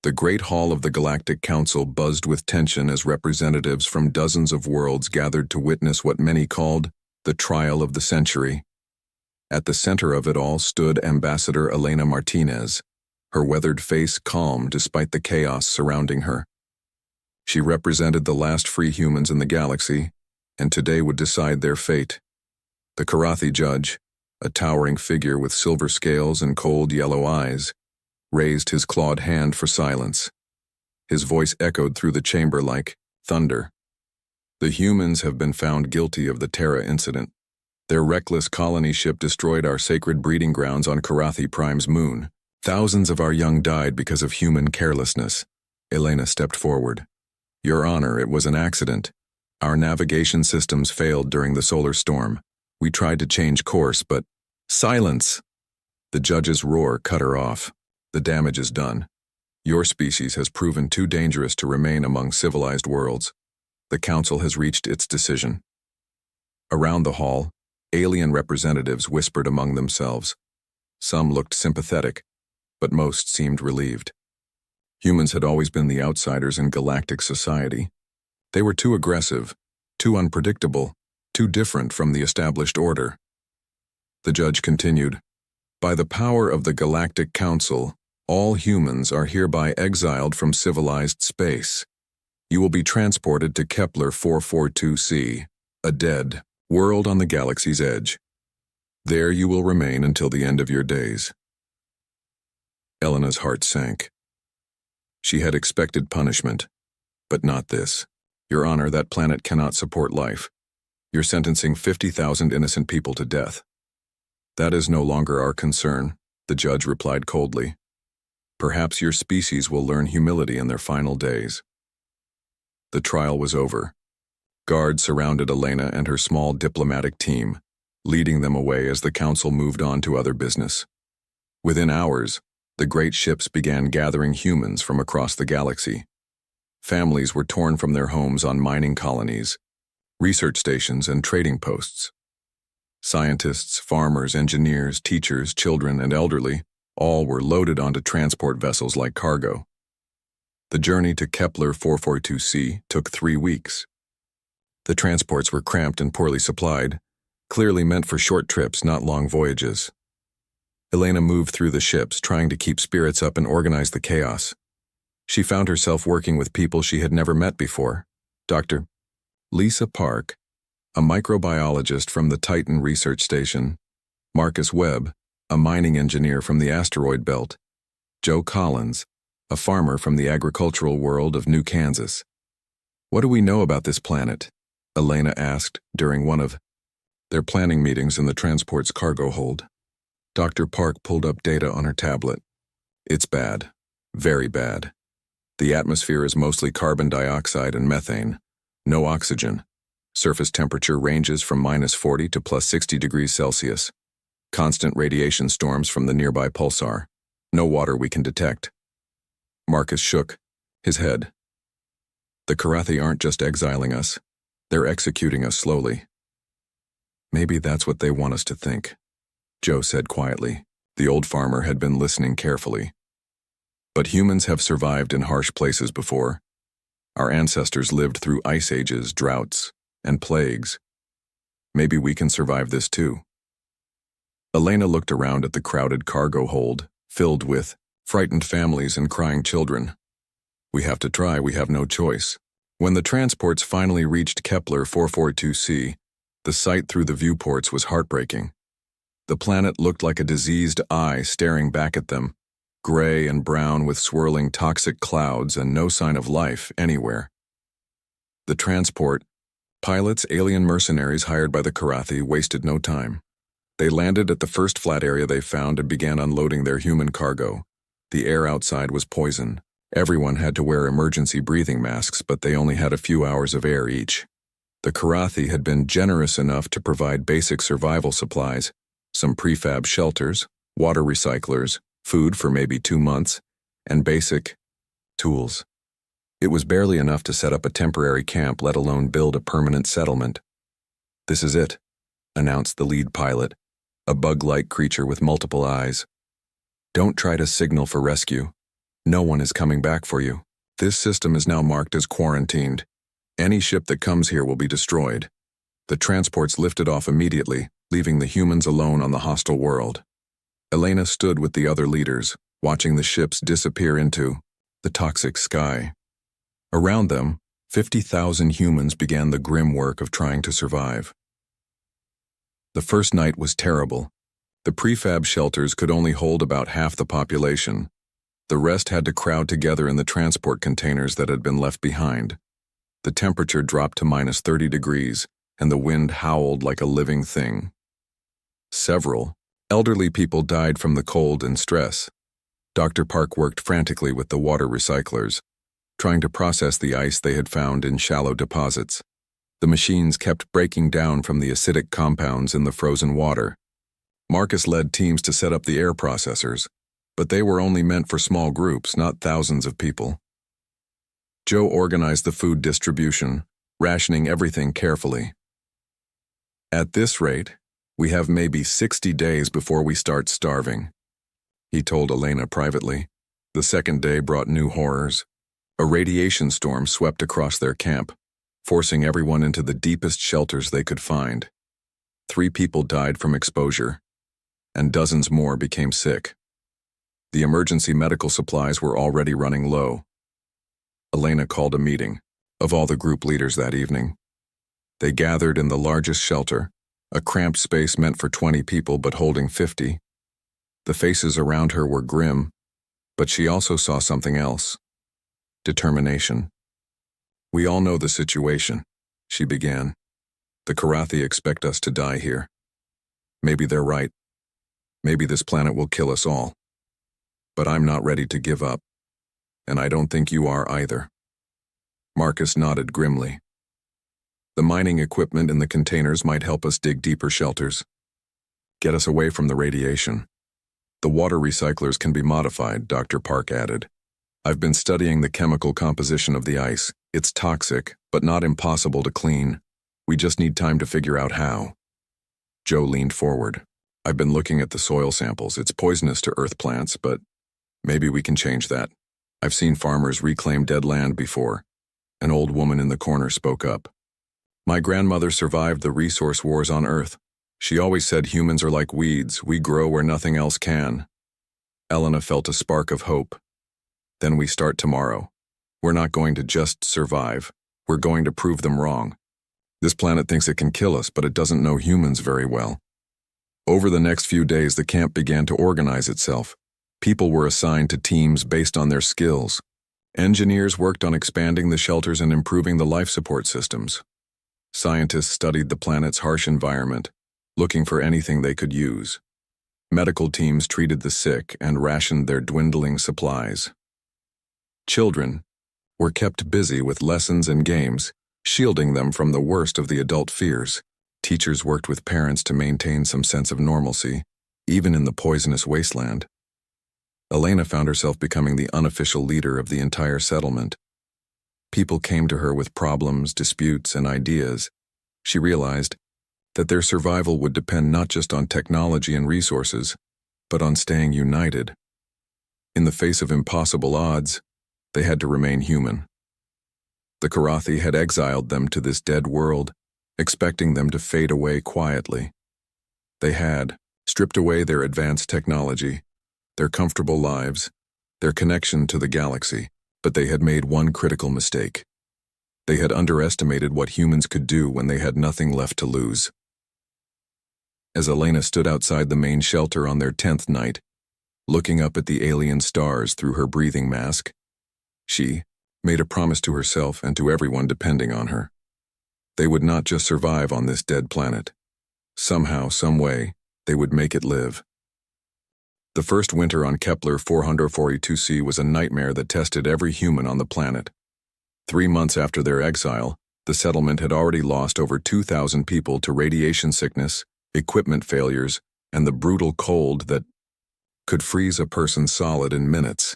The Great Hall of the Galactic Council buzzed with tension as representatives from dozens of worlds gathered to witness what many called the trial of the century. At the center of it all stood Ambassador Elena Martinez, her weathered face calm despite the chaos surrounding her. She represented the last free humans in the galaxy, and today would decide their fate. The Karathi judge, a towering figure with silver scales and cold yellow eyes, raised his clawed hand for silence. His voice echoed through the chamber like thunder. The humans have been found guilty of the Terra incident. Their reckless colony ship destroyed our sacred breeding grounds on Karathi Prime's moon. Thousands of our young died because of human carelessness. Elena stepped forward. Your Honor, it was an accident. Our navigation systems failed during the solar storm. We tried to change course, but— Silence! The judge's roar cut her off. The damage is done. Your species has proven too dangerous to remain among civilized worlds. The Council has reached its decision. Around the hall, alien representatives whispered among themselves. Some looked sympathetic, but most seemed relieved. Humans had always been the outsiders in galactic society. They were too aggressive, too unpredictable, too different from the established order. The judge continued, By the power of the Galactic Council, all humans are hereby exiled from civilized space. You will be transported to Kepler 442c, a dead world on the galaxy's edge. There you will remain until the end of your days. Elena's heart sank. She had expected punishment, but not this. Your Honor, that planet cannot support life. You're sentencing 50,000 innocent people to death. That is no longer our concern, the judge replied coldly. Perhaps your species will learn humility in their final days. The trial was over. Guards surrounded Elena and her small diplomatic team, leading them away as the council moved on to other business. Within hours, the great ships began gathering humans from across the galaxy. Families were torn from their homes on mining colonies, research stations, and trading posts. Scientists, farmers, engineers, teachers, children, and elderly all were loaded onto transport vessels like cargo. The journey to Kepler 442c took 3 weeks. The transports were cramped and poorly supplied, clearly meant for short trips, not long voyages. Elena moved through the ships, trying to keep spirits up and organize the chaos. She found herself working with people she had never met before. Dr. Lisa Park, a microbiologist from the Titan Research Station, Marcus Webb, a mining engineer from the asteroid belt, Joe Collins, a farmer from the agricultural world of New Kansas. What do we know about this planet? Elena asked during one of their planning meetings in the transport's cargo hold. Dr. Park pulled up data on her tablet. It's bad. Very bad. The atmosphere is mostly carbon dioxide and methane. No oxygen. Surface temperature ranges from -40 to +60 degrees Celsius. Constant radiation storms from the nearby pulsar. No water we can detect. Marcus shook his head. The Karathi aren't just exiling us. They're executing us slowly. Maybe that's what they want us to think, Joe said quietly. The old farmer had been listening carefully. But humans have survived in harsh places before. Our ancestors lived through ice ages, droughts, and plagues. Maybe we can survive this too. Elena looked around at the crowded cargo hold, filled with frightened families and crying children. We have to try, we have no choice. When the transports finally reached Kepler 442c, the sight through the viewports was heartbreaking. The planet looked like a diseased eye staring back at them, gray and brown with swirling toxic clouds and no sign of life anywhere. The transport, pilots, alien mercenaries hired by the Karathi, wasted no time. They landed at the first flat area they found and began unloading their human cargo. The air outside was poison. Everyone had to wear emergency breathing masks, but they only had a few hours of air each. The Karathi had been generous enough to provide basic survival supplies, some prefab shelters, water recyclers, food for maybe 2 months, and basic tools. It was barely enough to set up a temporary camp, let alone build a permanent settlement. This is it, announced the lead pilot, a bug-like creature with multiple eyes. Don't try to signal for rescue. No one is coming back for you. This system is now marked as quarantined. Any ship that comes here will be destroyed. The transports lifted off immediately, leaving the humans alone on the hostile world. Elena stood with the other leaders, watching the ships disappear into the toxic sky. Around them, 50,000 humans began the grim work of trying to survive. The first night was terrible. The prefab shelters could only hold about half the population. The rest had to crowd together in the transport containers that had been left behind. The temperature dropped to minus 30 degrees, and the wind howled like a living thing. Several elderly people died from the cold and stress. Dr. Park worked frantically with the water recyclers, trying to process the ice they had found in shallow deposits. The machines kept breaking down from the acidic compounds in the frozen water. Marcus led teams to set up the air processors, but they were only meant for small groups, not thousands of people. Joe organized the food distribution, rationing everything carefully. At this rate, we have maybe 60 days before we start starving, he told Elena privately. The second day brought new horrors. A radiation storm swept across their camp, forcing everyone into the deepest shelters they could find. 3 people died from exposure, and dozens more became sick. The emergency medical supplies were already running low. Elena called a meeting of all the group leaders that evening. They gathered in the largest shelter, a cramped space meant for 20 people but holding 50. The faces around her were grim, but she also saw something else: determination. "We all know the situation," she began. "The Karathi expect us to die here. Maybe they're right. Maybe this planet will kill us all. But I'm not ready to give up, and I don't think you are either." Marcus nodded grimly. "The mining equipment in the containers might help us dig deeper shelters. Get us away from the radiation. The water recyclers can be modified," Dr. Park added. "I've been studying the chemical composition of the ice. It's toxic, but not impossible to clean. We just need time to figure out how." Joe leaned forward. "I've been looking at the soil samples. It's poisonous to earth plants, but maybe we can change that. I've seen farmers reclaim dead land before." An old woman in the corner spoke up. "My grandmother survived the resource wars on Earth. She always said humans are like weeds, we grow where nothing else can." Elena felt a spark of hope. "Then we start tomorrow. We're not going to just survive. We're going to prove them wrong. This planet thinks it can kill us, but it doesn't know humans very well." Over the next few days, the camp began to organize itself. People were assigned to teams based on their skills. Engineers worked on expanding the shelters and improving the life support systems. Scientists studied the planet's harsh environment, looking for anything they could use. Medical teams treated the sick and rationed their dwindling supplies. Children were kept busy with lessons and games, shielding them from the worst of the adult fears. Teachers worked with parents to maintain some sense of normalcy, even in the poisonous wasteland. Elena found herself becoming the unofficial leader of the entire settlement. People came to her with problems, disputes, and ideas. She realized that their survival would depend not just on technology and resources, but on staying united. In the face of impossible odds, they had to remain human. The Karathi had exiled them to this dead world, expecting them to fade away quietly. They had stripped away their advanced technology, their comfortable lives, their connection to the galaxy, but they had made one critical mistake. They had underestimated what humans could do when they had nothing left to lose. As Elena stood outside the main shelter on their 10th night, looking up at the alien stars through her breathing mask, she made a promise to herself and to everyone depending on her. They would not just survive on this dead planet. Somehow, some way, they would make it live. The first winter on Kepler 442c was a nightmare that tested every human on the planet. 3 months after their exile, the settlement had already lost over 2,000 people to radiation sickness, equipment failures, and the brutal cold that could freeze a person solid in minutes.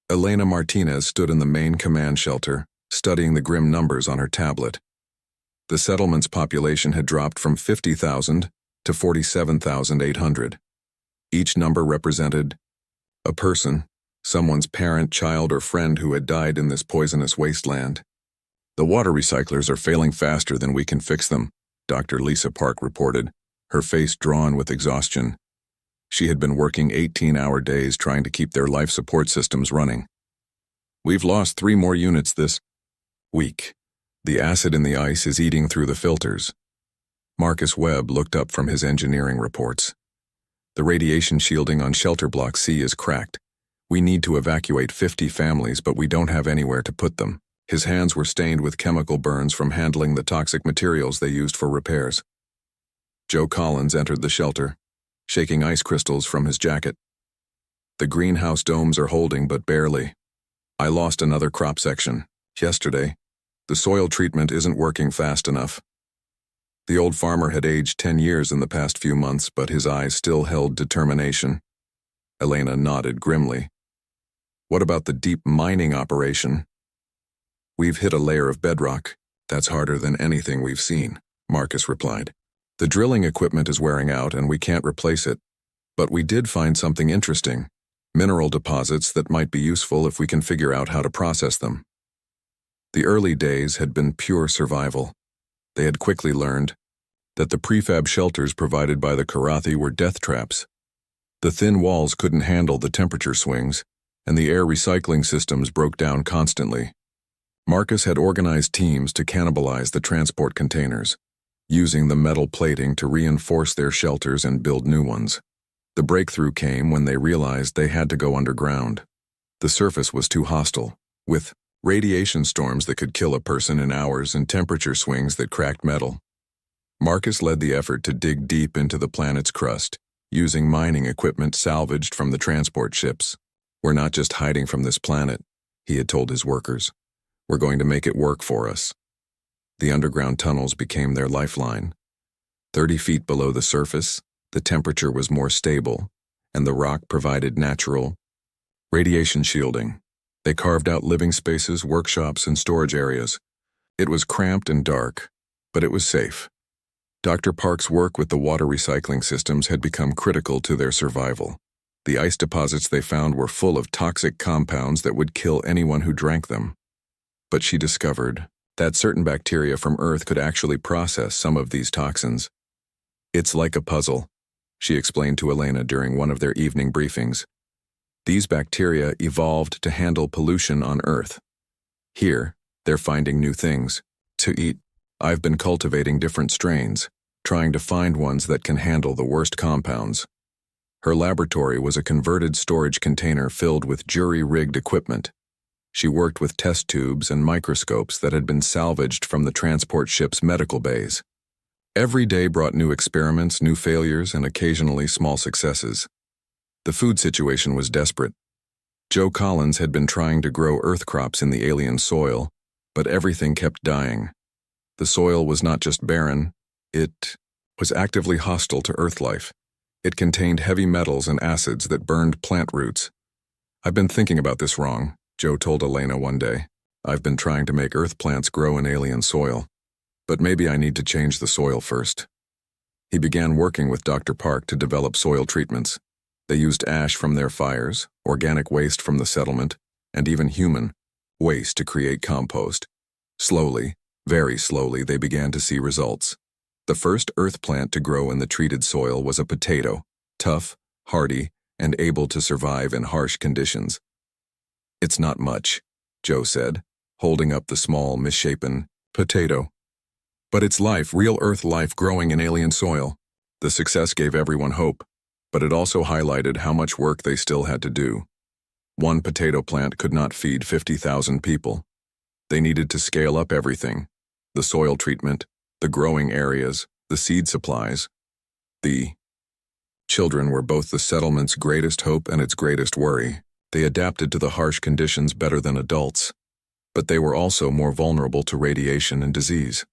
Elena Martinez stood in the main command shelter, studying the grim numbers on her tablet. The settlement's population had dropped from 50,000 to 47,800. Each number represented a person Someone's parent, child, or friend who had died in this poisonous wasteland. The water recyclers are failing faster than we can fix them, Dr. Lisa Park reported, her face drawn with exhaustion. She had been working 18-hour days trying to keep their life support systems running. We've lost 3 more units this week. The acid in the ice is eating through the filters. Marcus Webb looked up from his engineering reports. The radiation shielding on Shelter Block C is cracked. We need to evacuate 50 families, but we don't have anywhere to put them. His hands were stained with chemical burns from handling the toxic materials they used for repairs. Joe Collins entered the shelter, shaking ice crystals from his jacket. The greenhouse domes are holding, but barely. I lost another crop section yesterday. The soil treatment isn't working fast enough. The old farmer had aged 10 years in the past few months, but his eyes still held determination. Elena nodded grimly. What about the deep mining operation? We've hit a layer of bedrock. That's harder than anything we've seen, Marcus replied. The drilling equipment is wearing out and we can't replace it. But we did find something interesting, mineral deposits that might be useful if we can figure out how to process them. The early days had been pure survival. They had quickly learned that the prefab shelters provided by the Karathi were death traps. The thin walls couldn't handle the temperature swings, and the air recycling systems broke down constantly. Marcus had organized teams to cannibalize the transport containers, using the metal plating to reinforce their shelters and build new ones. The breakthrough came when they realized they had to go underground. The surface was too hostile, with radiation storms that could kill a person in hours and temperature swings that cracked metal. Marcus led the effort to dig deep into the planet's crust, using mining equipment salvaged from the transport ships. We're not just hiding from this planet, he had told his workers. We're going to make it work for us. The underground tunnels became their lifeline. 30 feet below the surface, the temperature was more stable, and the rock provided natural radiation shielding. They carved out living spaces, workshops, and storage areas. It was cramped and dark, but it was safe. Dr. Park's work with the water recycling systems had become critical to their survival. The ice deposits they found were full of toxic compounds that would kill anyone who drank them. But she discovered that certain bacteria from Earth could actually process some of these toxins. It's like a puzzle, she explained to Elena during one of their evening briefings. These bacteria evolved to handle pollution on Earth. Here, they're finding new things to eat. I've been cultivating different strains, trying to find ones that can handle the worst compounds. Her laboratory was a converted storage container filled with jury-rigged equipment. She worked with test tubes and microscopes that had been salvaged from the transport ship's medical bays. Every day brought new experiments, new failures, and occasionally small successes. The food situation was desperate. Joe Collins had been trying to grow earth crops in the alien soil, but everything kept dying. The soil was not just barren, it was actively hostile to earth life. It contained heavy metals and acids that burned plant roots. I've been thinking about this wrong, Joe told Elena one day. I've been trying to make earth plants grow in alien soil, but maybe I need to change the soil first. He began working with Dr. Park to develop soil treatments. They used ash from their fires, organic waste from the settlement, and even human waste to create compost. Slowly, very slowly, they began to see results. The first earth plant to grow in the treated soil was a potato, tough, hardy, and able to survive in harsh conditions. It's not much, Joe said, holding up the small, misshapen potato. But it's life, real earth life growing in alien soil. The success gave everyone hope, but it also highlighted how much work they still had to do. One potato plant could not feed 50,000 people. They needed to scale up everything: the soil treatment, the growing areas, the seed supplies. The children were both the settlement's greatest hope and its greatest worry. They adapted to the harsh conditions better than adults, but they were also more vulnerable to radiation and disease.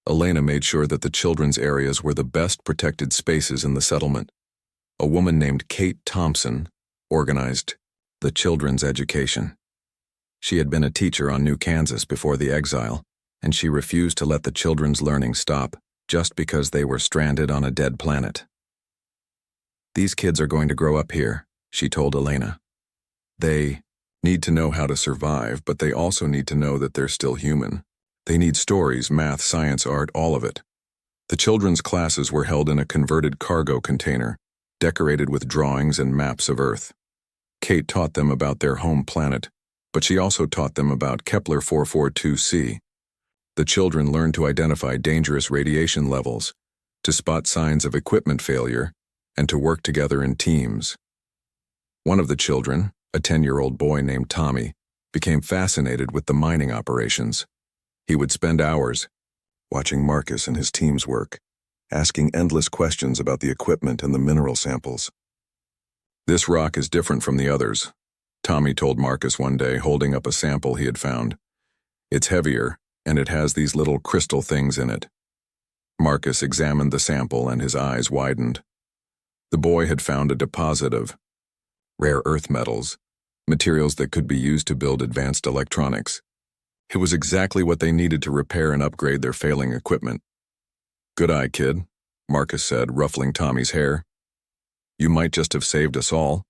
Elena made sure that the children's areas were the best protected spaces in the settlement. A woman named Kate Thompson organized the children's education. She had been a teacher on New Kansas before the exile, and she refused to let the children's learning stop just because they were stranded on a dead planet. These kids are going to grow up here, she told Elena. They need to know how to survive, but they also need to know that they're still human. They need stories, math, science, art, all of it. The children's classes were held in a converted cargo container, decorated with drawings and maps of Earth. Kate taught them about their home planet, but she also taught them about Kepler 442c. The children learned to identify dangerous radiation levels, to spot signs of equipment failure, and to work together in teams. One of the children, a 10-year-old boy named Tommy, became fascinated with the mining operations. He would spend hours watching Marcus and his team's work, asking endless questions about the equipment and the mineral samples. "This rock is different from the others," Tommy told Marcus one day, holding up a sample he had found. "It's heavier, and it has these little crystal things in it." Marcus examined the sample and his eyes widened. The boy had found a deposit of rare earth metals, materials that could be used to build advanced electronics. It was exactly what they needed to repair and upgrade their failing equipment. "Good eye, kid," Marcus said, ruffling Tommy's hair. "You might just have saved us all."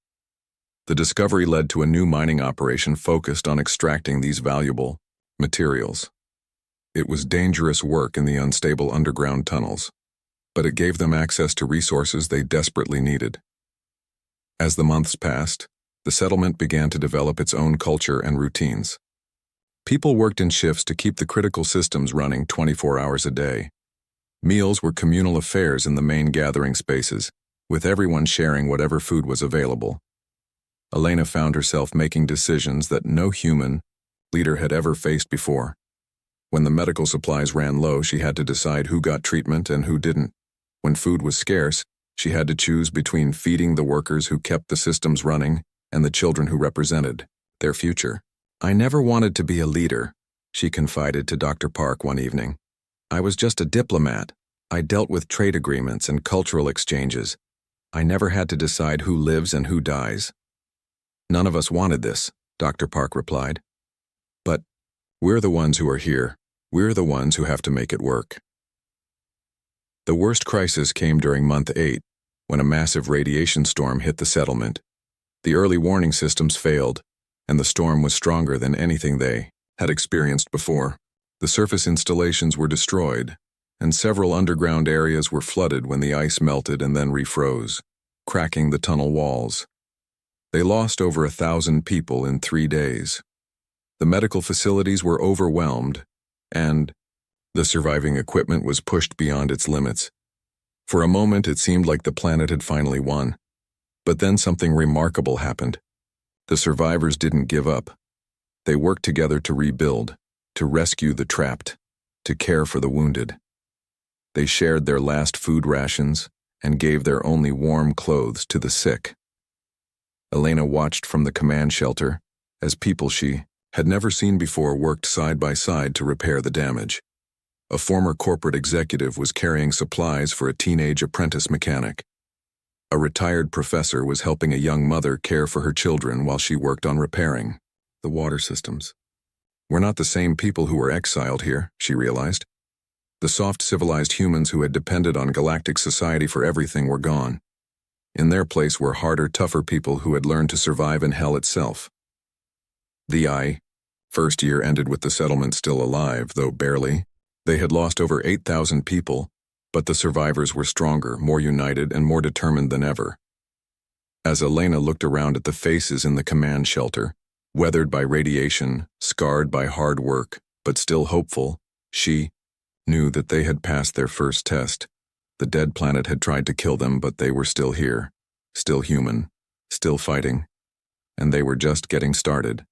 The discovery led to a new mining operation focused on extracting these valuable materials. It was dangerous work in the unstable underground tunnels, but it gave them access to resources they desperately needed. As the months passed, the settlement began to develop its own culture and routines. People worked in shifts to keep the critical systems running 24 hours a day. Meals were communal affairs in the main gathering spaces, with everyone sharing whatever food was available. Elena found herself making decisions that no human leader had ever faced before. When the medical supplies ran low, she had to decide who got treatment and who didn't. When food was scarce, she had to choose between feeding the workers who kept the systems running and the children who represented their future. "I never wanted to be a leader," she confided to Dr. Park one evening. "I was just a diplomat. I dealt with trade agreements and cultural exchanges. I never had to decide who lives and who dies." "None of us wanted this," Dr. Park replied. "But we're the ones who are here. We're the ones who have to make it work." The worst crisis came during month 8, when a massive radiation storm hit the settlement. The early warning systems failed, and the storm was stronger than anything they had experienced before. The surface installations were destroyed, and several underground areas were flooded when the ice melted and then refroze, cracking the tunnel walls. They lost over 1,000 people in 3 days. The medical facilities were overwhelmed, and the surviving equipment was pushed beyond its limits. For a moment, it seemed like the planet had finally won. But then something remarkable happened. The survivors didn't give up. They worked together to rebuild, to rescue the trapped, to care for the wounded. They shared their last food rations and gave their only warm clothes to the sick. Elena watched from the command shelter as people she had never seen before worked side by side to repair the damage. A former corporate executive was carrying supplies for a teenage apprentice mechanic. A retired professor was helping a young mother care for her children while she worked on repairing the water systems. "We're not the same people who were exiled here," she realized. The soft, civilized humans who had depended on galactic society for everything were gone. In their place were harder, tougher people who had learned to survive in hell itself. The first year ended with the settlement still alive, though barely. They had lost over 8,000 people, but the survivors were stronger, more united, and more determined than ever. As Elena looked around at the faces in the command shelter, weathered by radiation, scarred by hard work, but still hopeful, she knew that they had passed their first test. The dead planet had tried to kill them, but they were still here, still human, still fighting, and they were just getting started.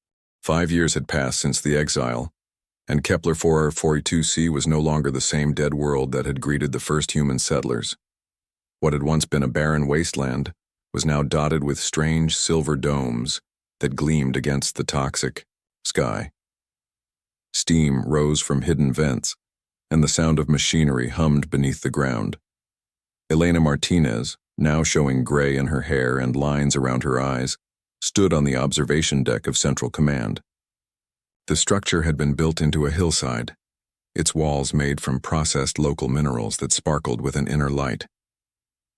5 years had passed since the exile, and Kepler 442c was no longer the same dead world that had greeted the first human settlers. What had once been a barren wasteland was now dotted with strange silver domes that gleamed against the toxic sky. Steam rose from hidden vents, and the sound of machinery hummed beneath the ground. Elena Martinez, now showing gray in her hair and lines around her eyes, stood on the observation deck of Central Command. The structure had been built into a hillside, its walls made from processed local minerals that sparkled with an inner light.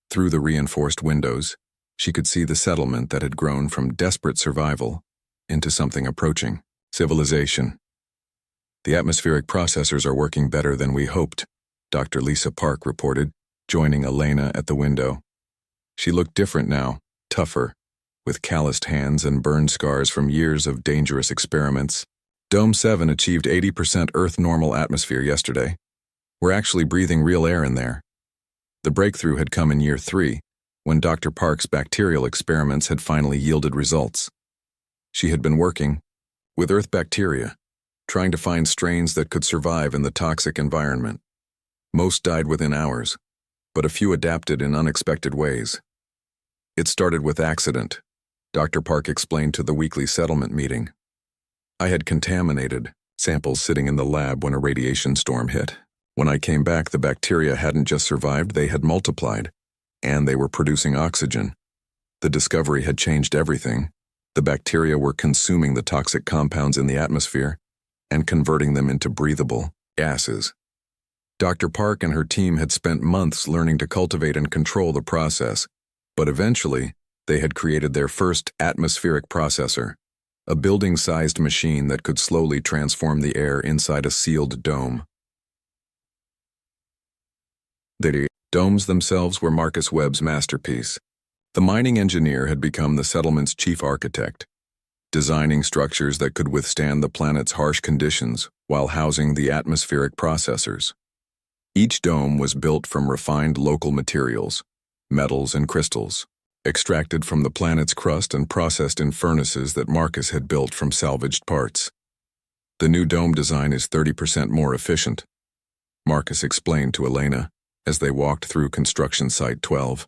Through the reinforced windows, she could see the settlement that had grown from desperate survival into something approaching civilization. The atmospheric processors are working better than we hoped, Dr. Lisa Park reported, joining Elena at the window. She looked different now, tougher, with calloused hands and burn scars from years of dangerous experiments. Dome 7 achieved 80% Earth-normal atmosphere yesterday. We're actually breathing real air in there. The breakthrough had come in year 3, when Dr. Park's bacterial experiments had finally yielded results. She had been working with Earth bacteria, trying to find strains that could survive in the toxic environment. Most died within hours, but a few adapted in unexpected ways. It started with accident, Dr. Park explained to the weekly settlement meeting. I had contaminated samples sitting in the lab when a radiation storm hit. When I came back, the bacteria hadn't just survived, they had multiplied, and they were producing oxygen. The discovery had changed everything. The bacteria were consuming the toxic compounds in the atmosphere and converting them into breathable gases. Dr. Park and her team had spent months learning to cultivate and control the process, but eventually, they had created their first atmospheric processor, a building-sized machine that could slowly transform the air inside a sealed dome. The domes themselves were Marcus Webb's masterpiece. The mining engineer had become the settlement's chief architect, designing structures that could withstand the planet's harsh conditions while housing the atmospheric processors. Each dome was built from refined local materials, metals and crystals, extracted from the planet's crust and processed in furnaces that Marcus had built from salvaged parts. The new dome design is 30% more efficient, Marcus explained to Elena as they walked through construction site 12.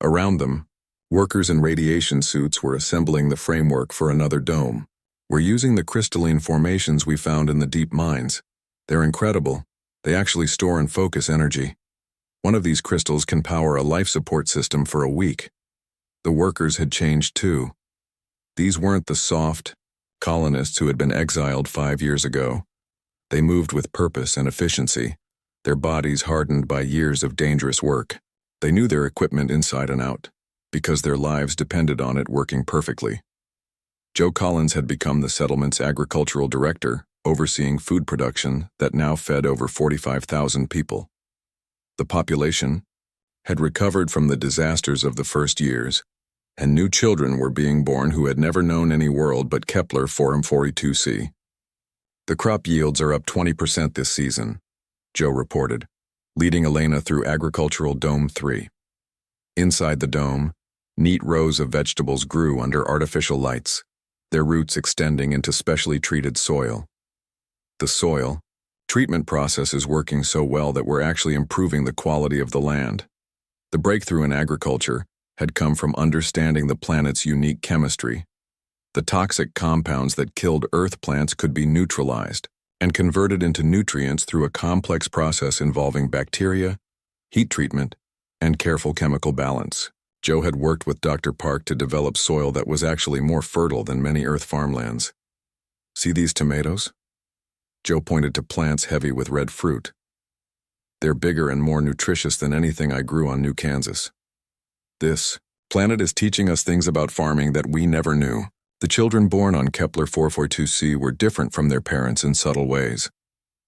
Around them, workers in radiation suits were assembling the framework for another dome. We're using the crystalline formations we found in the deep mines. They're incredible. They actually store and focus energy. One of these crystals can power a life support system for a week. The workers had changed too. These weren't the soft colonists who had been exiled 5 years ago. They moved with purpose and efficiency, their bodies hardened by years of dangerous work. They knew their equipment inside and out, because their lives depended on it working perfectly. Joe Collins had become the settlement's agricultural director, overseeing food production that now fed over 45,000 people. The population had recovered from the disasters of the first years, and new children were being born who had never known any world but Kepler 4m42c. The crop yields are up 20% this season, Joe reported, leading Elena through Agricultural Dome 3. Inside the dome, neat rows of vegetables grew under artificial lights, their roots extending into specially treated soil. The soil treatment process is working so well that we're actually improving the quality of the land. The breakthrough in agriculture had come from understanding the planet's unique chemistry. The toxic compounds that killed Earth plants could be neutralized and converted into nutrients through a complex process involving bacteria, heat treatment, and careful chemical balance. Joe had worked with Dr. Park to develop soil that was actually more fertile than many Earth farmlands. See these tomatoes? Joe pointed to plants heavy with red fruit. They're bigger and more nutritious than anything I grew on New Kansas. This planet is teaching us things about farming that we never knew. The children born on Kepler 442c were different from their parents in subtle ways.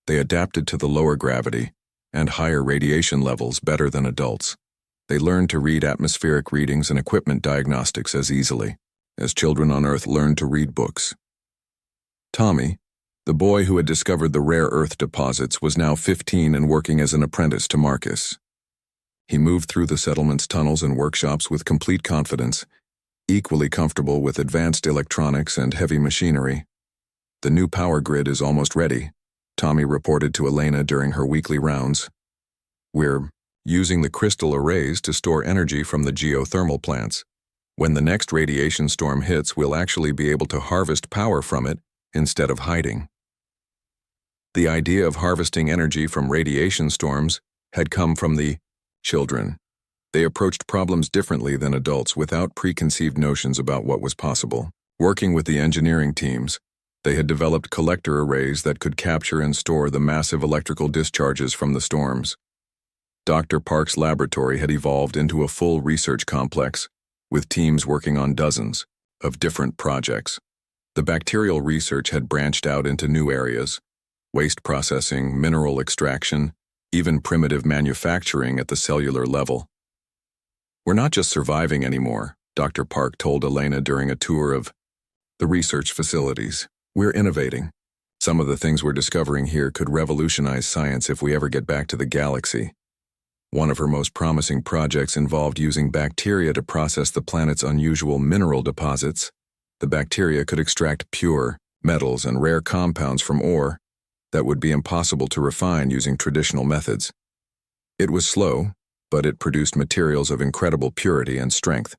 They adapted to the lower gravity and higher radiation levels better than adults. They learned to read atmospheric readings and equipment diagnostics as easily as children on Earth learned to read books. Tommy, the boy who had discovered the rare Earth deposits, was now 15 and working as an apprentice to Marcus. He moved through the settlement's tunnels and workshops with complete confidence, equally comfortable with advanced electronics and heavy machinery. The new power grid is almost ready, Tommy reported to Elena during her weekly rounds. We're using the crystal arrays to store energy from the geothermal plants. When the next radiation storm hits, we'll actually be able to harvest power from it instead of hiding. The idea of harvesting energy from radiation storms had come from the children. They approached problems differently than adults without preconceived notions about what was possible. Working with the engineering teams, they had developed collector arrays that could capture and store the massive electrical discharges from the storms. Dr. Park's laboratory had evolved into a full research complex, with teams working on dozens of different projects. The bacterial research had branched out into new areas: waste processing, mineral extraction, even primitive manufacturing at the cellular level. "We're not just surviving anymore," Dr. Park told Elena during a tour of the research facilities. "We're innovating. Some of the things we're discovering here could revolutionize science if we ever get back to the galaxy." One of her most promising projects involved using bacteria to process the planet's unusual mineral deposits. The bacteria could extract pure metals and rare compounds from ore that would be impossible to refine using traditional methods. It was slow, but it produced materials of incredible purity and strength.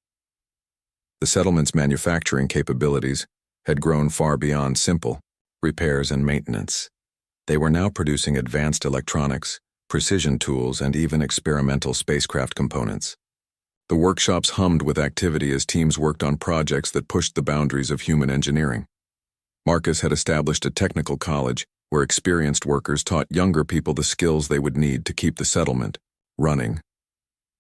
The settlement's manufacturing capabilities had grown far beyond simple repairs and maintenance. They were now producing advanced electronics, precision tools, and even experimental spacecraft components. The workshops hummed with activity as teams worked on projects that pushed the boundaries of human engineering. Marcus had established a technical college where experienced workers taught younger people the skills they would need to keep the settlement running.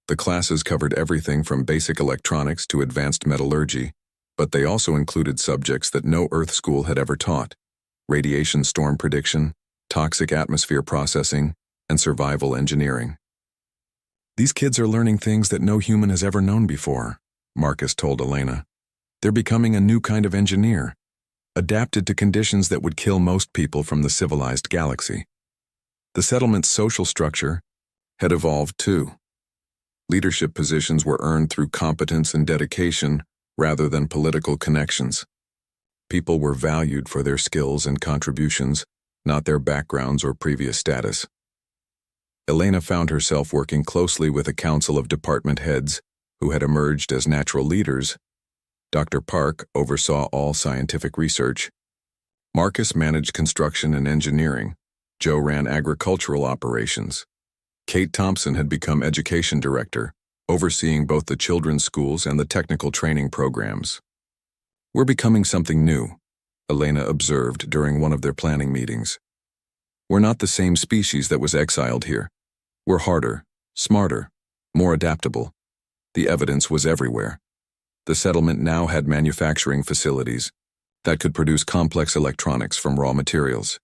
The classes covered everything from basic electronics to advanced metallurgy, but they also included subjects that no Earth school had ever taught: radiation storm prediction, toxic atmosphere processing, and survival engineering. "These kids are learning things that no human has ever known before," Marcus told Elena. "They're becoming a new kind of engineer, adapted to conditions that would kill most people from the civilized galaxy." The settlement's social structure had evolved too. Leadership positions were earned through competence and dedication rather than political connections. People were valued for their skills and contributions, not their backgrounds or previous status. Elena found herself working closely with a council of department heads who had emerged as natural leaders. Dr. Park oversaw all scientific research. Marcus managed construction and engineering. Joe ran agricultural operations. Kate Thompson had become education director, overseeing both the children's schools and the technical training programs. "We're becoming something new," Elena observed during one of their planning meetings. "We're not the same species that was exiled here. We're harder, smarter, more adaptable." The evidence was everywhere. The settlement now had manufacturing facilities that could produce complex electronics from raw materials.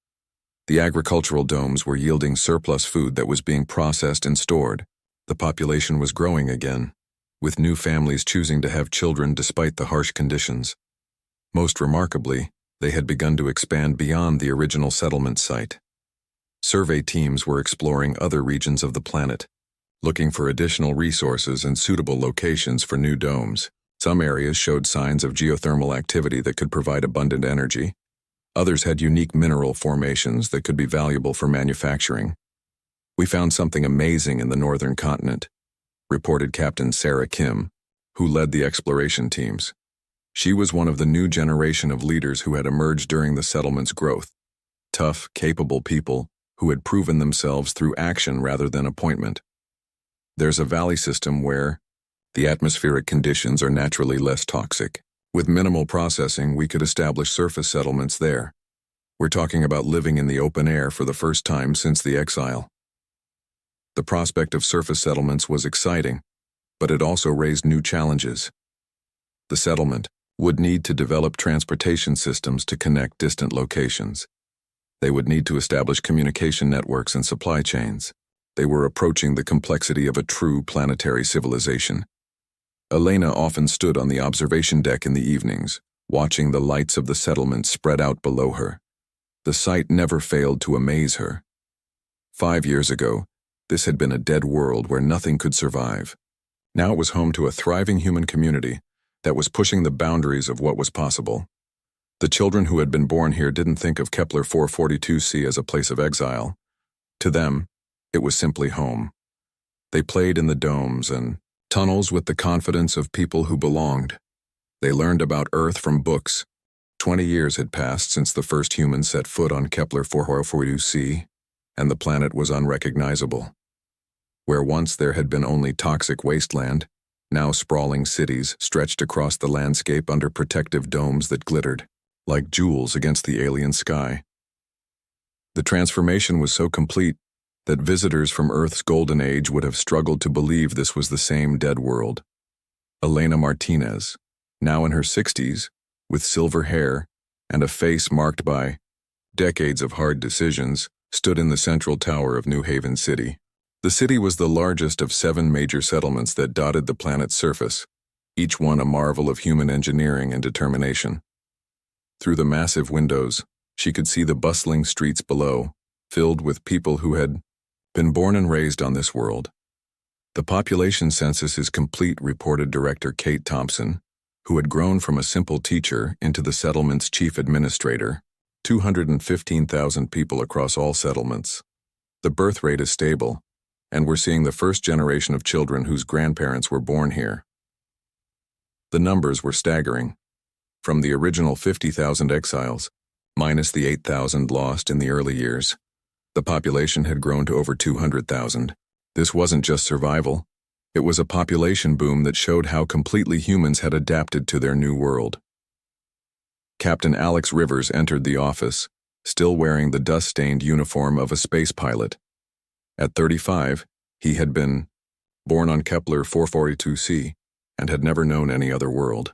The agricultural domes were yielding surplus food that was being processed and stored. The population was growing again, with new families choosing to have children despite the harsh conditions. Most remarkably, they had begun to expand beyond the original settlement site. Survey teams were exploring other regions of the planet, looking for additional resources and suitable locations for new domes. Some areas showed signs of geothermal activity that could provide abundant energy. Others had unique mineral formations that could be valuable for manufacturing. "We found something amazing in the northern continent," reported Captain Sarah Kim, who led the exploration teams. She was one of the new generation of leaders who had emerged during the settlement's growth. Tough, capable people who had proven themselves through action rather than appointment. "There's a valley system where the atmospheric conditions are naturally less toxic. With minimal processing, we could establish surface settlements there. We're talking about living in the open air for the first time since the exile." The prospect of surface settlements was exciting, but it also raised new challenges. The settlement would need to develop transportation systems to connect distant locations. They would need to establish communication networks and supply chains. They were approaching the complexity of a true planetary civilization. Elena often stood on the observation deck in the evenings, watching the lights of the settlement spread out below her. The sight never failed to amaze her. 5 years ago, this had been a dead world where nothing could survive. Now it was home to a thriving human community that was pushing the boundaries of what was possible. The children who had been born here didn't think of Kepler 442c as a place of exile. To them, it was simply home. They played in the domes and tunnels with the confidence of people who belonged. They learned about Earth from books. 20 years had passed since the first humans set foot on Kepler 442c, and the planet was unrecognizable. Where once there had been only toxic wasteland, now sprawling cities stretched across the landscape under protective domes that glittered like jewels against the alien sky. The transformation was so complete that visitors from Earth's golden age would have struggled to believe this was the same dead world. Elena Martinez, now in her 60s, with silver hair, and a face marked by decades of hard decisions stood in the central tower of New Haven City. The city was the largest of 7 major settlements that dotted the planet's surface, each one a marvel of human engineering and determination. Through the massive windows, she could see the bustling streets below, filled with people who had been born and raised on this world. The population census is complete, reported Director Kate Thompson, who had grown from a simple teacher into the settlement's chief administrator. 215,000 people across all settlements. The birth rate is stable, and we're seeing the first generation of children whose grandparents were born here. The numbers were staggering. From the original 50,000 exiles, minus the 8,000 lost in the early years, the population had grown to over 200,000. This wasn't just survival. It was a population boom that showed how completely humans had adapted to their new world. Captain Alex Rivers entered the office, still wearing the dust-stained uniform of a space pilot. At 35, he had been born on Kepler 442c and had never known any other world.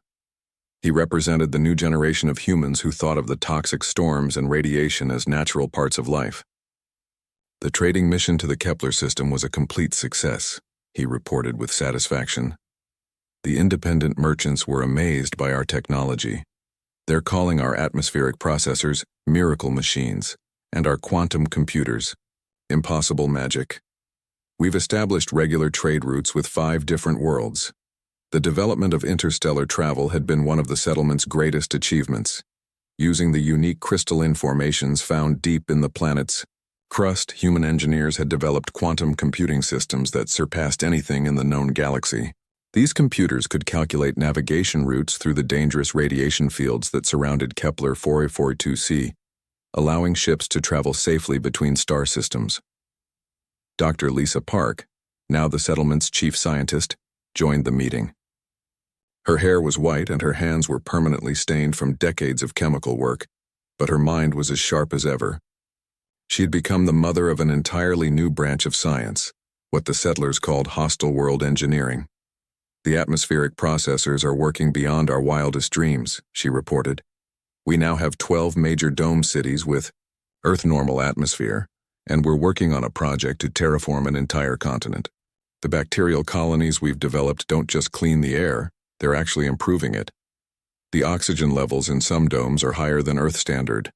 He represented the new generation of humans who thought of the toxic storms and radiation as natural parts of life. The trading mission to the Kepler system was a complete success, he reported with satisfaction. The independent merchants were amazed by our technology. They're calling our atmospheric processors miracle machines and our quantum computers impossible magic. We've established regular trade routes with 5 different worlds. The development of interstellar travel had been one of the settlement's greatest achievements. Using the unique crystalline formations found deep in the planet's crust, human engineers had developed quantum computing systems that surpassed anything in the known galaxy. These computers could calculate navigation routes through the dangerous radiation fields that surrounded Kepler 442c, allowing ships to travel safely between star systems. Dr. Lisa Park, now the settlement's chief scientist, joined the meeting. Her hair was white and her hands were permanently stained from decades of chemical work, but her mind was as sharp as ever. She had become the mother of an entirely new branch of science, what the settlers called hostile world engineering. The atmospheric processors are working beyond our wildest dreams, she reported. We now have 12 major dome cities with Earth-normal atmosphere, and we're working on a project to terraform an entire continent. The bacterial colonies we've developed don't just clean the air, they're actually improving it. The oxygen levels in some domes are higher than Earth standard.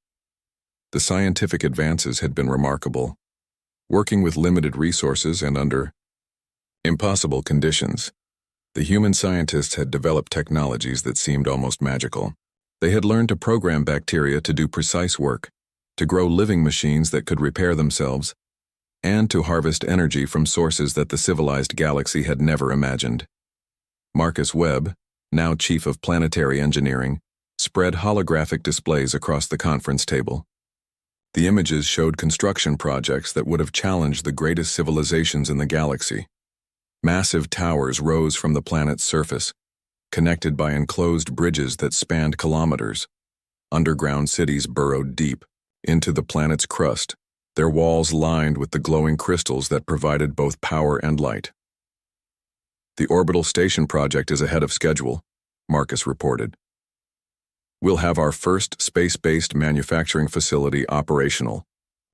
The scientific advances had been remarkable. Working with limited resources and under impossible conditions, the human scientists had developed technologies that seemed almost magical. They had learned to program bacteria to do precise work, to grow living machines that could repair themselves, and to harvest energy from sources that the civilized galaxy had never imagined. Marcus Webb, now chief of planetary engineering, spread holographic displays across the conference table. The images showed construction projects that would have challenged the greatest civilizations in the galaxy. Massive towers rose from the planet's surface, connected by enclosed bridges that spanned kilometers. Underground cities burrowed deep into the planet's crust, their walls lined with the glowing crystals that provided both power and light. The orbital station project is ahead of schedule, Marcus reported. We'll have our first space-based manufacturing facility operational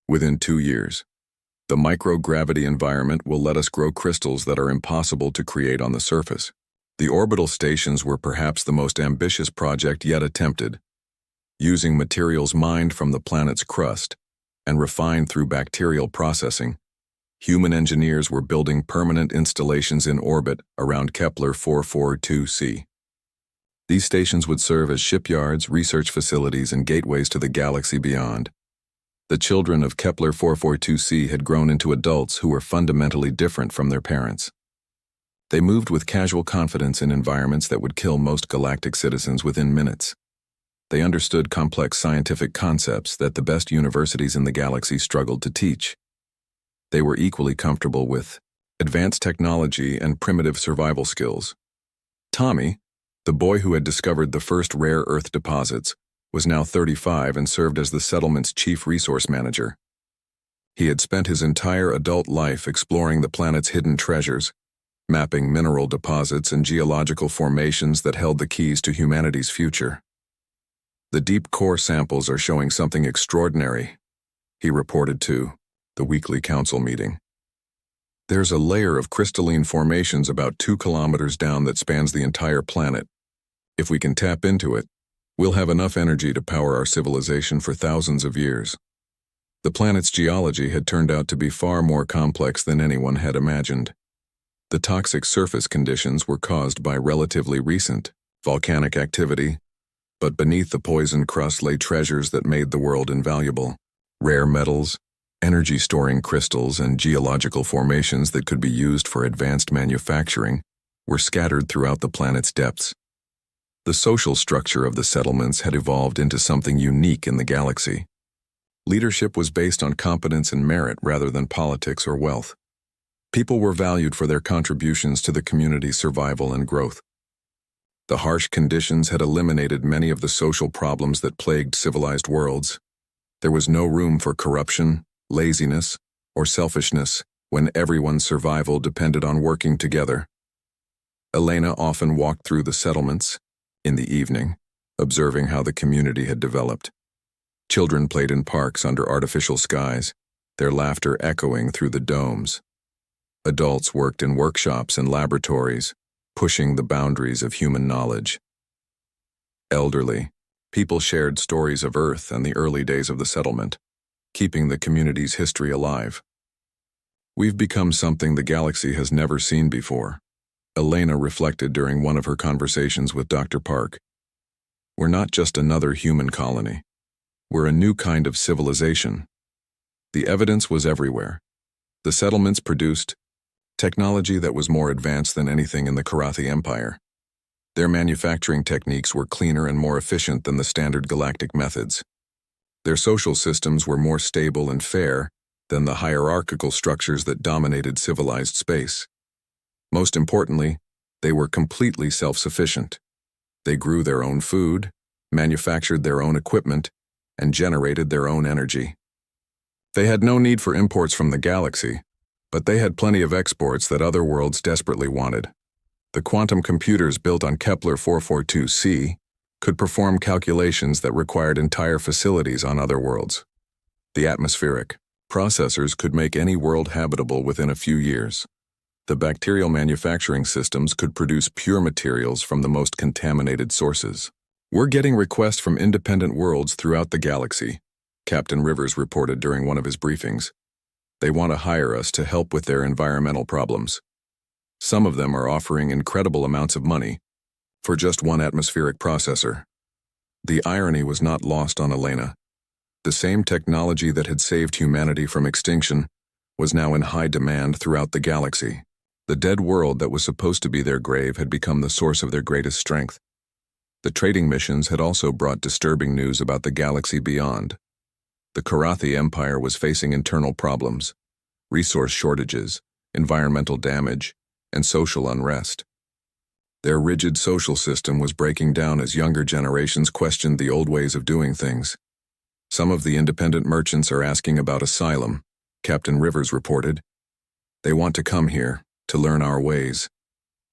within 2 years. The microgravity environment will let us grow crystals that are impossible to create on the surface. The orbital stations were perhaps the most ambitious project yet attempted. Using materials mined from the planet's crust and refined through bacterial processing, human engineers were building permanent installations in orbit around Kepler 442c. These stations would serve as shipyards, research facilities, and gateways to the galaxy beyond. The children of Kepler 442c had grown into adults who were fundamentally different from their parents. They moved with casual confidence in environments that would kill most galactic citizens within minutes. They understood complex scientific concepts that the best universities in the galaxy struggled to teach. They were equally comfortable with advanced technology and primitive survival skills. Tommy, the boy who had discovered the first rare earth deposits, was now 35 and served as the settlement's chief resource manager. He had spent his entire adult life exploring the planet's hidden treasures, mapping mineral deposits and geological formations that held the keys to humanity's future. The deep core samples are showing something extraordinary, he reported to the weekly council meeting. There's a layer of crystalline formations about 2 kilometers down that spans the entire planet. If we can tap into it, we'll have enough energy to power our civilization for thousands of years. The planet's geology had turned out to be far more complex than anyone had imagined. The toxic surface conditions were caused by relatively recent volcanic activity, but beneath the poison crust lay treasures that made the world invaluable. Rare metals, energy-storing crystals, and geological formations that could be used for advanced manufacturing were scattered throughout the planet's depths. The social structure of the settlements had evolved into something unique in the galaxy. Leadership was based on competence and merit rather than politics or wealth. People were valued for their contributions to the community's survival and growth. The harsh conditions had eliminated many of the social problems that plagued civilized worlds. There was no room for corruption, laziness, or selfishness when everyone's survival depended on working together. Elena often walked through the settlements in the evening, observing how the community had developed. Children played in parks under artificial skies, their laughter echoing through the domes. Adults worked in workshops and laboratories, pushing the boundaries of human knowledge. Elderly people shared stories of Earth and the early days of the settlement, keeping the community's history alive. We've become something the galaxy has never seen before, Elena reflected during one of her conversations with Dr. Park. We're not just another human colony. We're a new kind of civilization. The evidence was everywhere. The settlements produced technology that was more advanced than anything in the Crusade Empire. Their manufacturing techniques were cleaner and more efficient than the standard galactic methods. Their social systems were more stable and fair than the hierarchical structures that dominated civilized space. Most importantly, they were completely self-sufficient. They grew their own food, manufactured their own equipment, and generated their own energy. They had no need for imports from the galaxy, but they had plenty of exports that other worlds desperately wanted. The quantum computers built on Kepler 442c could perform calculations that required entire facilities on other worlds. The atmospheric processors could make any world habitable within a few years. The bacterial manufacturing systems could produce pure materials from the most contaminated sources. We're getting requests from independent worlds throughout the galaxy, Captain Rivers reported during one of his briefings. They want to hire us to help with their environmental problems. Some of them are offering incredible amounts of money for just one atmospheric processor. The irony was not lost on Elena. The same technology that had saved humanity from extinction was now in high demand throughout the galaxy. The dead world that was supposed to be their grave had become the source of their greatest strength. The trading missions had also brought disturbing news about the galaxy beyond. The Crusade Empire was facing internal problems, resource shortages, environmental damage, and social unrest. Their rigid social system was breaking down as younger generations questioned the old ways of doing things. Some of the independent merchants are asking about asylum, Captain Rivers reported. They want to come here, to learn our ways.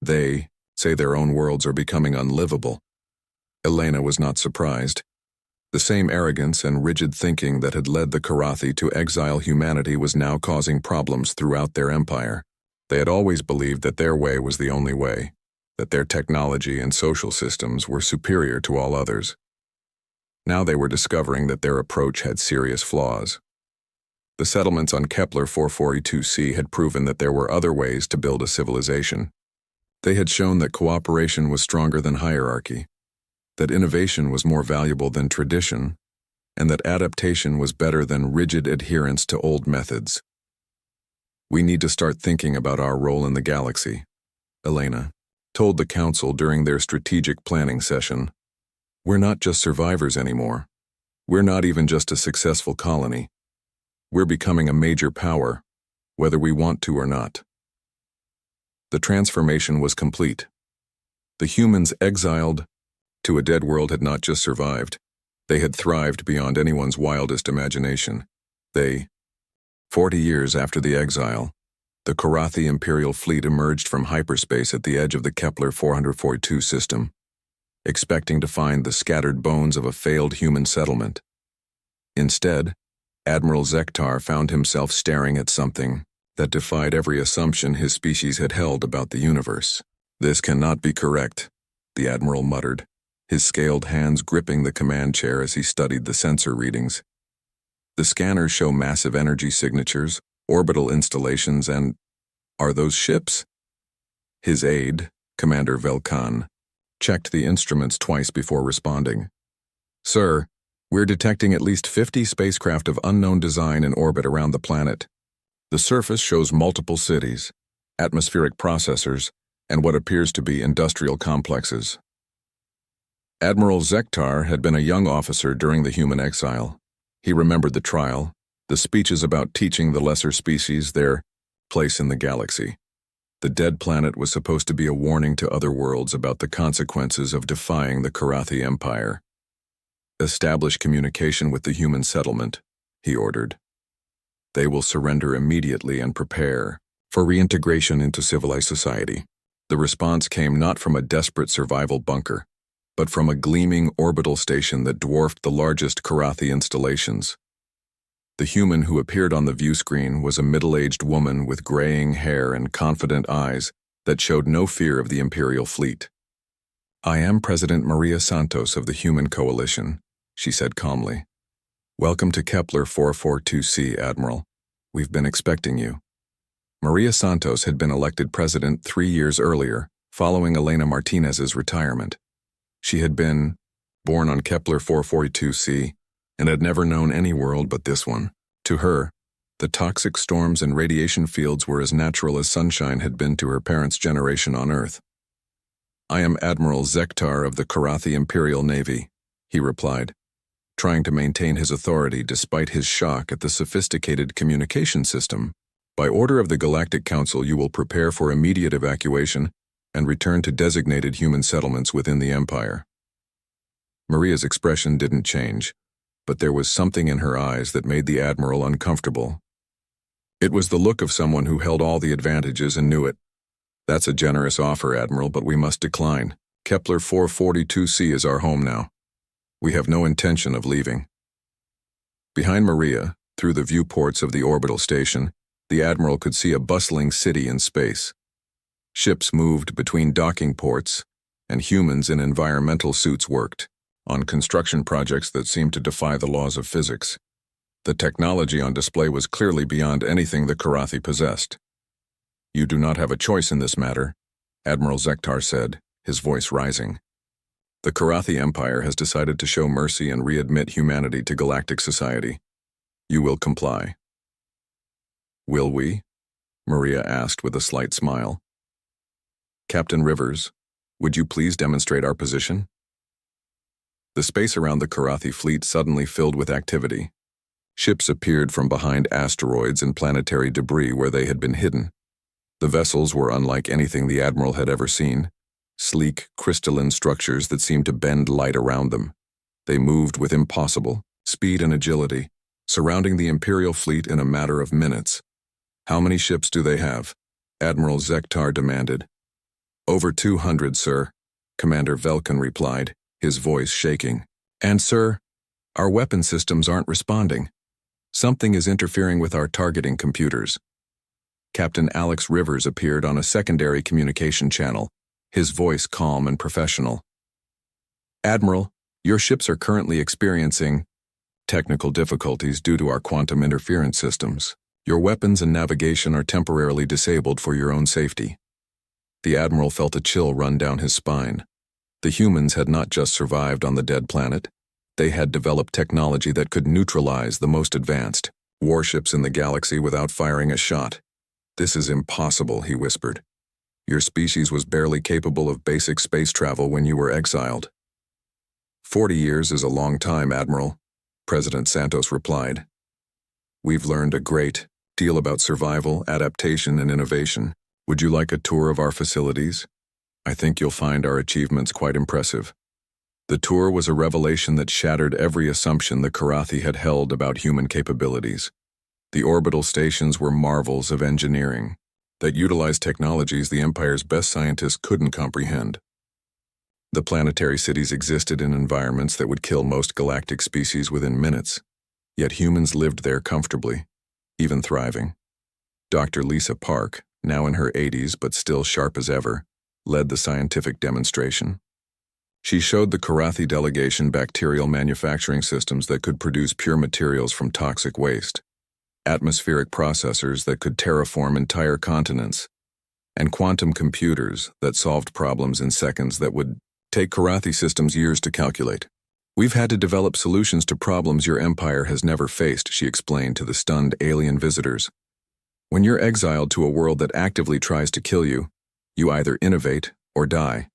They say their own worlds are becoming unlivable. Elena was not surprised. The same arrogance and rigid thinking that had led the Crusade to exile humanity was now causing problems throughout their empire. They had always believed that their way was the only way, that their technology and social systems were superior to all others. Now they were discovering that their approach had serious flaws. The settlements on Kepler 442c had proven that there were other ways to build a civilization. They had shown that cooperation was stronger than hierarchy, that innovation was more valuable than tradition, and that adaptation was better than rigid adherence to old methods. We need to start thinking about our role in the galaxy, Elena told the council during their strategic planning session. We're not just survivors anymore. We're not even just a successful colony. We're becoming a major power, whether we want to or not. The transformation was complete. The humans exiled to a dead world had not just survived. They had thrived beyond anyone's wildest imagination. 40 years after the exile, the Crusade Imperial fleet emerged from hyperspace at the edge of the Kepler 442 system. expecting to find the scattered bones of a failed human settlement. Instead, Admiral Zektar found himself staring at something that defied every assumption his species had held about the universe. "This cannot be correct," the Admiral muttered, his scaled hands gripping the command chair as he studied the sensor readings. The scanners show massive energy signatures, orbital installations, and... are those ships? His aide, Commander Velkan, checked the instruments twice before responding. "Sir, we're detecting at least 50 spacecraft of unknown design in orbit around the planet. The surface shows multiple cities, atmospheric processors, and what appears to be industrial complexes." Admiral Zektar had been a young officer during the human exile. He remembered the trial, the speeches about teaching the lesser species their place in the galaxy. The dead planet was supposed to be a warning to other worlds about the consequences of defying the Karathi Empire. "Establish communication with the human settlement," he ordered. "They will surrender immediately and prepare for reintegration into civilized society." The response came not from a desperate survival bunker, but from a gleaming orbital station that dwarfed the largest Karathi installations. The human who appeared on the view screen was a middle-aged woman with graying hair and confident eyes that showed no fear of the Imperial fleet. "I am President Maria Santos of the Human Coalition," she said calmly. "Welcome to Kepler 442c, Admiral. We've been expecting you." Maria Santos had been elected president 3 years earlier, following Elena Martinez's retirement. She had been born on Kepler 442c and had never known any world but this one. To her, the toxic storms and radiation fields were as natural as sunshine had been to her parents' generation on Earth. "I am Admiral Zektar of the Karathi Imperial Navy," he replied, trying to maintain his authority despite his shock at the sophisticated communication system. "By order of the Galactic Council, you will prepare for immediate evacuation and return to designated human settlements within the Empire." Maria's expression didn't change, but there was something in her eyes that made the Admiral uncomfortable. It was the look of someone who held all the advantages and knew it. "That's a generous offer, Admiral, but we must decline. Kepler 442c is our home now. We have no intention of leaving." Behind Maria, through the viewports of the orbital station, the Admiral could see a bustling city in space. Ships moved between docking ports, and humans in environmental suits worked on construction projects that seemed to defy the laws of physics. The technology on display was clearly beyond anything the Karathi possessed. "You do not have a choice in this matter," Admiral Zektar said, his voice rising. "The Karathi Empire has decided to show mercy and readmit humanity to galactic society. You will comply." "Will we?" Maria asked with a slight smile. "Captain Rivers, would you please demonstrate our position?" The space around the Karathi fleet suddenly filled with activity. Ships appeared from behind asteroids and planetary debris where they had been hidden. The vessels were unlike anything the Admiral had ever seen, sleek, crystalline structures that seemed to bend light around them. They moved with impossible speed and agility, surrounding the Imperial fleet in a matter of minutes. "How many ships do they have?" Admiral Zektar demanded. "Over 200, sir," Commander Velkan replied, his voice shaking. "And, sir, our weapon systems aren't responding. Something is interfering with our targeting computers." Captain Alex Rivers appeared on a secondary communication channel, his voice calm and professional. "Admiral, your ships are currently experiencing technical difficulties due to our quantum interference systems. Your weapons and navigation are temporarily disabled for your own safety." The Admiral felt a chill run down his spine. The humans had not just survived on the dead planet. They had developed technology that could neutralize the most advanced warships in the galaxy without firing a shot. "This is impossible," he whispered. "Your species was barely capable of basic space travel when you were exiled." 40 years is a long time, Admiral," President Santos replied. "We've learned a great deal about survival, adaptation, and innovation. Would you like a tour of our facilities? I think you'll find our achievements quite impressive." The tour was a revelation that shattered every assumption the Karathi had held about human capabilities. The orbital stations were marvels of engineering that utilized technologies the Empire's best scientists couldn't comprehend. The planetary cities existed in environments that would kill most galactic species within minutes, yet humans lived there comfortably, even thriving. Dr. Lisa Park, now in her 80s but still sharp as ever, led the scientific demonstration. She showed the Crusade delegation bacterial manufacturing systems that could produce pure materials from toxic waste, atmospheric processors that could terraform entire continents, and quantum computers that solved problems in seconds that would take Crusade systems years to calculate. "We've had to develop solutions to problems your empire has never faced," she explained to the stunned alien visitors. "When you're exiled to a world that actively tries to kill you, you either innovate or die.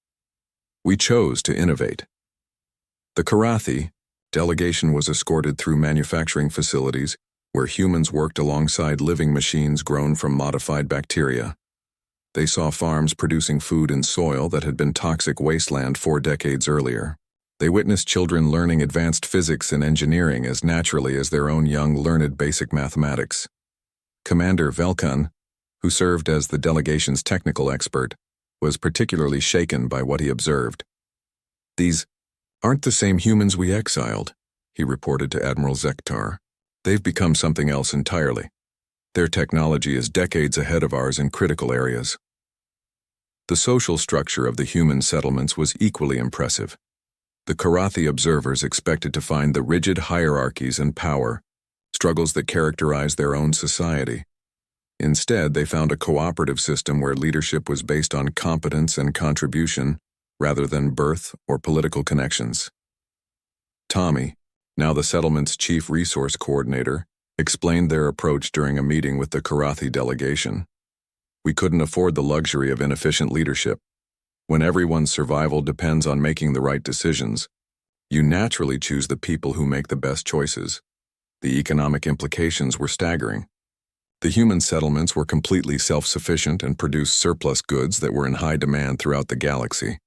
We chose to innovate." The Crusade delegation was escorted through manufacturing facilities where humans worked alongside living machines grown from modified bacteria. They saw farms producing food in soil that had been toxic wasteland 4 decades earlier. They witnessed children learning advanced physics and engineering as naturally as their own young learned basic mathematics. Commander Velkan, who served as the delegation's technical expert, was particularly shaken by what he observed. "These aren't the same humans we exiled," he reported to Admiral Zektar. "They've become something else entirely. Their technology is decades ahead of ours in critical areas." The social structure of the human settlements was equally impressive. The Crusade observers expected to find the rigid hierarchies and power struggles that characterized their own society. Instead, they found a cooperative system where leadership was based on competence and contribution rather than birth or political connections. Tommy, now the settlement's chief resource coordinator, explained their approach during a meeting with the Crusade delegation. "We couldn't afford the luxury of inefficient leadership. When everyone's survival depends on making the right decisions, you naturally choose the people who make the best choices." The economic implications were staggering. The human settlements were completely self-sufficient and produced surplus goods that were in high demand throughout the galaxy.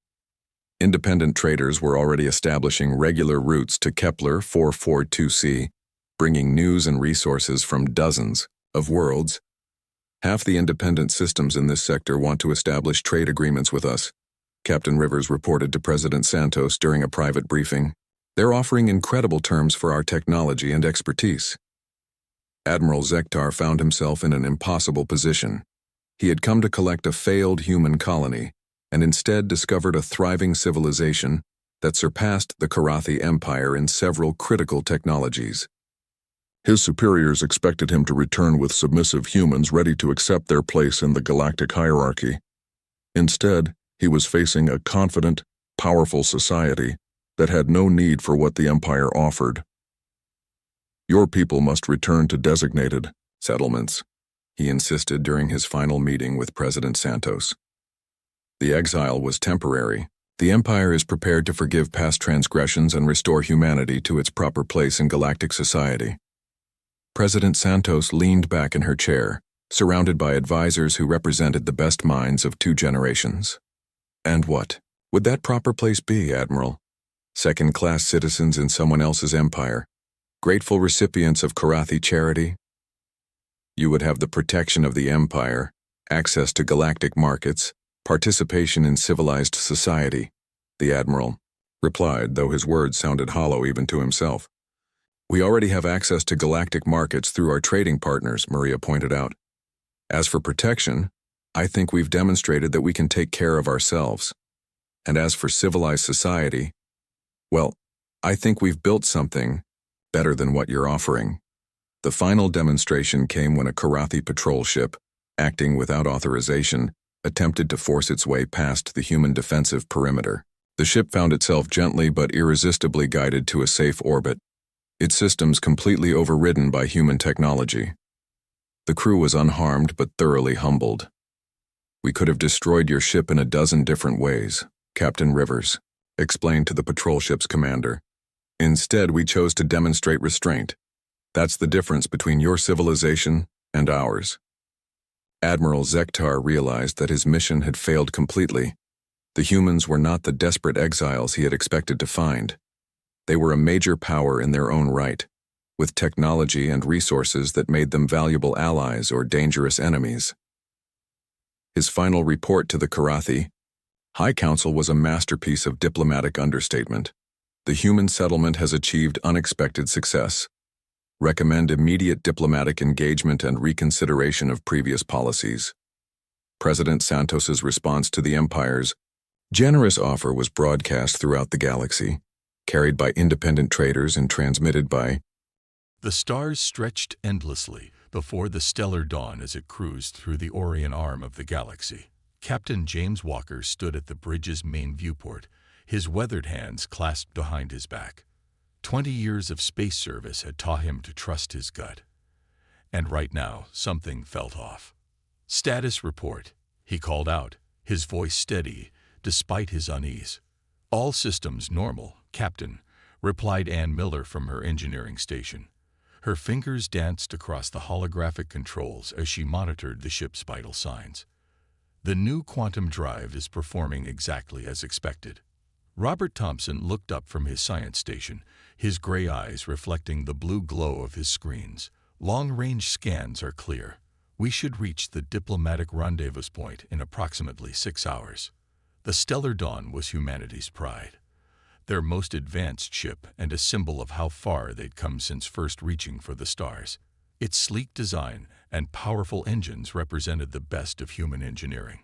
Independent traders were already establishing regular routes to Kepler 442c, bringing news and resources from dozens of worlds. "Half the independent systems in this sector want to establish trade agreements with us," Captain Rivers reported to President Santos during a private briefing. "They're offering incredible terms for our technology and expertise." Admiral Zektar found himself in an impossible position. He had come to collect a failed human colony and instead discovered a thriving civilization that surpassed the Crusade Empire in several critical technologies. His superiors expected him to return with submissive humans ready to accept their place in the galactic hierarchy. Instead, he was facing a confident, powerful society that had no need for what the Empire offered. "Your people must return to designated settlements," he insisted during his final meeting with President Santos. "The exile was temporary. The Empire is prepared to forgive past transgressions and restore humanity to its proper place in galactic society." President Santos leaned back in her chair, surrounded by advisors who represented the best minds of 2 generations. "And what would that proper place be, Admiral? Second-class citizens in someone else's empire, grateful recipients of Crusade charity? You would have the protection of the Empire, access to galactic markets, participation in civilized society," the Admiral replied, though his words sounded hollow even to himself. "We already have access to galactic markets through our trading partners," Maria pointed out. "As for protection, I think we've demonstrated that we can take care of ourselves. And as for civilized society, well, I think we've built something better than what you're offering." The final demonstration came when a Crusade patrol ship, acting without authorization, attempted to force its way past the human defensive perimeter. The ship found itself gently but irresistibly guided to a safe orbit, its systems completely overridden by human technology. The crew was unharmed but thoroughly humbled. "We could have destroyed your ship in a dozen different ways," Captain Rivers explained to the patrol ship's commander. "Instead, we chose to demonstrate restraint. That's the difference between your civilization and ours." Admiral Zektar realized that his mission had failed completely. The humans were not the desperate exiles he had expected to find. They were a major power in their own right, with technology and resources that made them valuable allies or dangerous enemies. His final report to the Crusade High Council was a masterpiece of diplomatic understatement. The human settlement has achieved unexpected success. Recommend immediate diplomatic engagement and reconsideration of previous policies. President Santos's response to the Empire's generous offer was broadcast throughout the galaxy, carried by independent traders and transmitted by. The stars stretched endlessly before the stellar dawn as it cruised through the Orion arm of the galaxy. Captain James Walker stood at the bridge's main viewport, his weathered hands clasped behind his back. 20 years of space service had taught him to trust his gut. And right now, something felt off. "Status report," he called out, his voice steady despite his unease. "All systems normal, Captain," replied Ann Miller from her engineering station. Her fingers danced across the holographic controls as she monitored the ship's vital signs. "The new quantum drive is performing exactly as expected." Robert Thompson looked up from his science station, his gray eyes reflecting the blue glow of his screens. "Long-range scans are clear. We should reach the diplomatic rendezvous point in approximately 6 hours." The Stellar Dawn was humanity's pride, their most advanced ship and a symbol of how far they'd come since first reaching for the stars. Its sleek design and powerful engines represented the best of human engineering.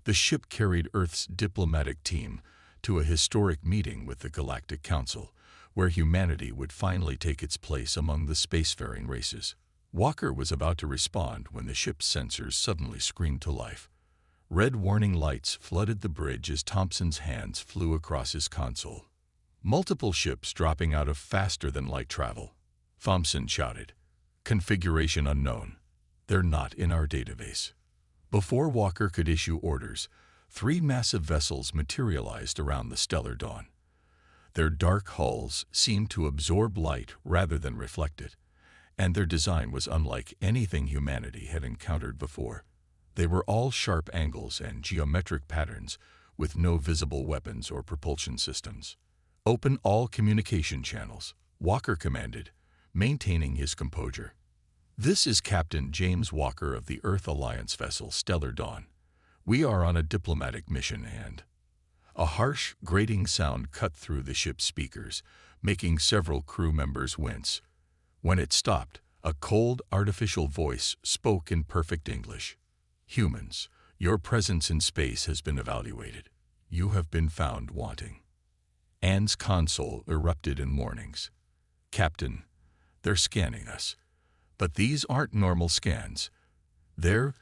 The ship carried Earth's diplomatic team to a historic meeting with the Galactic Council, where humanity would finally take its place among the spacefaring races. Walker was about to respond when the ship's sensors suddenly screamed to life. Red warning lights flooded the bridge as Thompson's hands flew across his console. "Multiple ships dropping out of faster-than-light travel," Thompson shouted. "Configuration unknown. They're not in our database." Before Walker could issue orders, 3 massive vessels materialized around the Stellar Dawn. Their dark hulls seemed to absorb light rather than reflect it, and their design was unlike anything humanity had encountered before. They were all sharp angles and geometric patterns, with no visible weapons or propulsion systems. "Open all communication channels," Walker commanded, maintaining his composure. "This is Captain James Walker of the Earth Alliance vessel Stellar Dawn. We are on a diplomatic mission and—" A harsh, grating sound cut through the ship's speakers, making several crew members wince. When it stopped, a cold, artificial voice spoke in perfect English. "Humans, your presence in space has been evaluated. You have been found wanting." Ann's console erupted in warnings. "Captain, they're scanning us. But these aren't normal scans. They're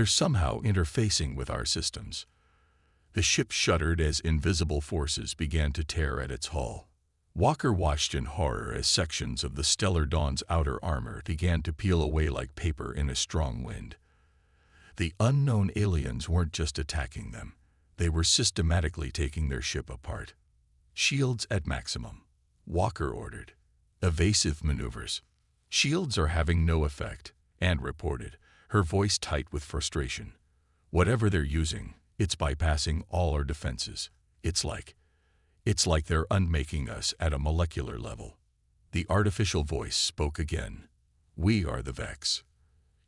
somehow interfacing with our systems." The ship shuddered as invisible forces began to tear at its hull. Walker watched in horror as sections of the Stellar Dawn's outer armor began to peel away like paper in a strong wind. The unknown aliens weren't just attacking them. They were systematically taking their ship apart. "Shields at maximum," Walker ordered. "Evasive maneuvers." "Shields are having no effect," Ann reported, her voice tight with frustration. "Whatever they're using, it's bypassing all our defenses. It's like they're unmaking us at a molecular level." The artificial voice spoke again. "We are the Vex.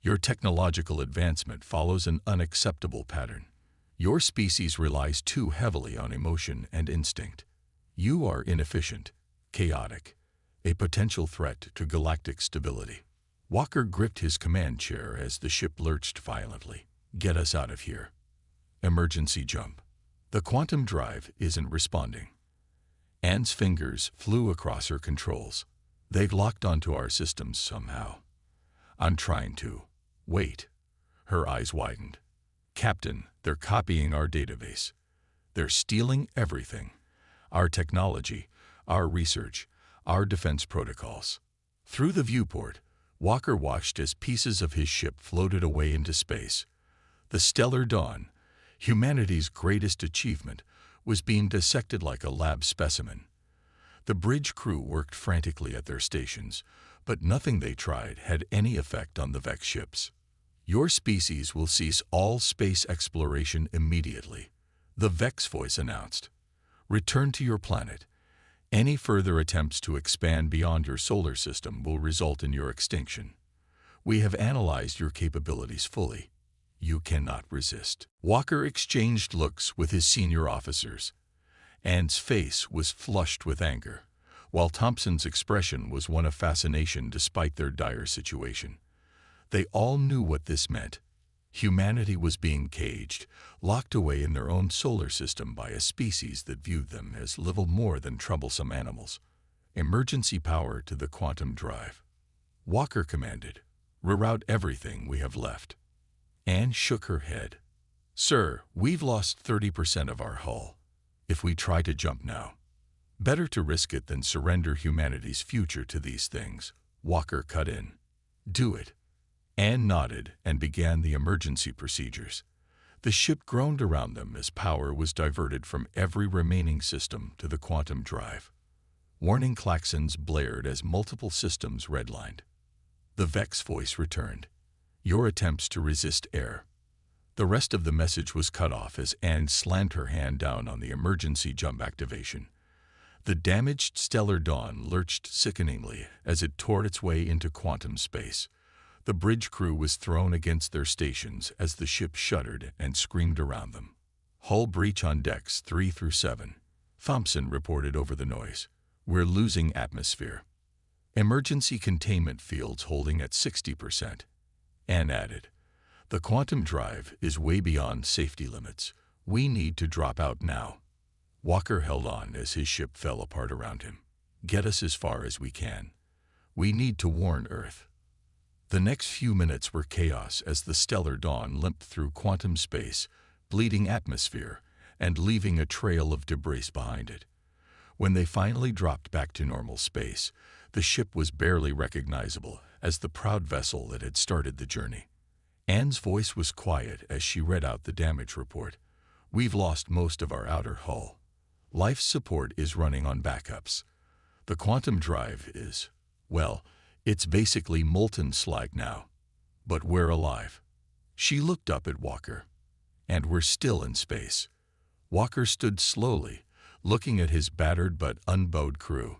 Your technological advancement follows an unacceptable pattern. Your species relies too heavily on emotion and instinct. You are inefficient, chaotic, a potential threat to galactic stability." Walker gripped his command chair as the ship lurched violently. "Get us out of here. Emergency jump. The quantum drive isn't responding." Ann's fingers flew across her controls. "They've locked onto our systems somehow. I'm trying to. Wait." Her eyes widened. "Captain, they're copying our database. They're stealing everything. Our technology, our research, our defense protocols." Through the viewport, Walker watched as pieces of his ship floated away into space. The Stellar Dawn, humanity's greatest achievement, was being dissected like a lab specimen. The bridge crew worked frantically at their stations, but nothing they tried had any effect on the Vex ships. "Your species will cease all space exploration immediately," the Vex voice announced. "Return to your planet. Any further attempts to expand beyond your solar system will result in your extinction. We have analyzed your capabilities fully. You cannot resist." Walker exchanged looks with his senior officers. Ann's face was flushed with anger, while Thompson's expression was one of fascination despite their dire situation. They all knew what this meant. Humanity was being caged, locked away in their own solar system by a species that viewed them as little more than troublesome animals. "Emergency power to the quantum drive," Walker commanded. "Reroute everything we have left." Anne shook her head. "Sir, we've lost 30% of our hull. If we try to jump now, better to risk it than surrender humanity's future to these things," Walker cut in. "Do it." Anne nodded and began the emergency procedures. The ship groaned around them as power was diverted from every remaining system to the quantum drive. Warning klaxons blared as multiple systems redlined. The Vex voice returned. "Your attempts to resist air." The rest of the message was cut off as Anne slammed her hand down on the emergency jump activation. The damaged Stellar Dawn lurched sickeningly as it tore its way into quantum space. The bridge crew was thrown against their stations as the ship shuddered and screamed around them. "Hull breach on decks 3 through 7. Thompson reported over the noise. "We're losing atmosphere. Emergency containment fields holding at 60%. Anne added, "The quantum drive is way beyond safety limits. We need to drop out now." Walker held on as his ship fell apart around him. "Get us as far as we can. We need to warn Earth." The next few minutes were chaos as the Stellar Dawn limped through quantum space, bleeding atmosphere, and leaving a trail of debris behind it. When they finally dropped back to normal space, the ship was barely recognizable as the proud vessel that had started the journey. Anne's voice was quiet as she read out the damage report. "We've lost most of our outer hull. Life support is running on backups. The quantum drive is, well, it's basically molten slag now. But we're alive." She looked up at Walker. "And we're still in space." Walker stood slowly, looking at his battered but unbowed crew.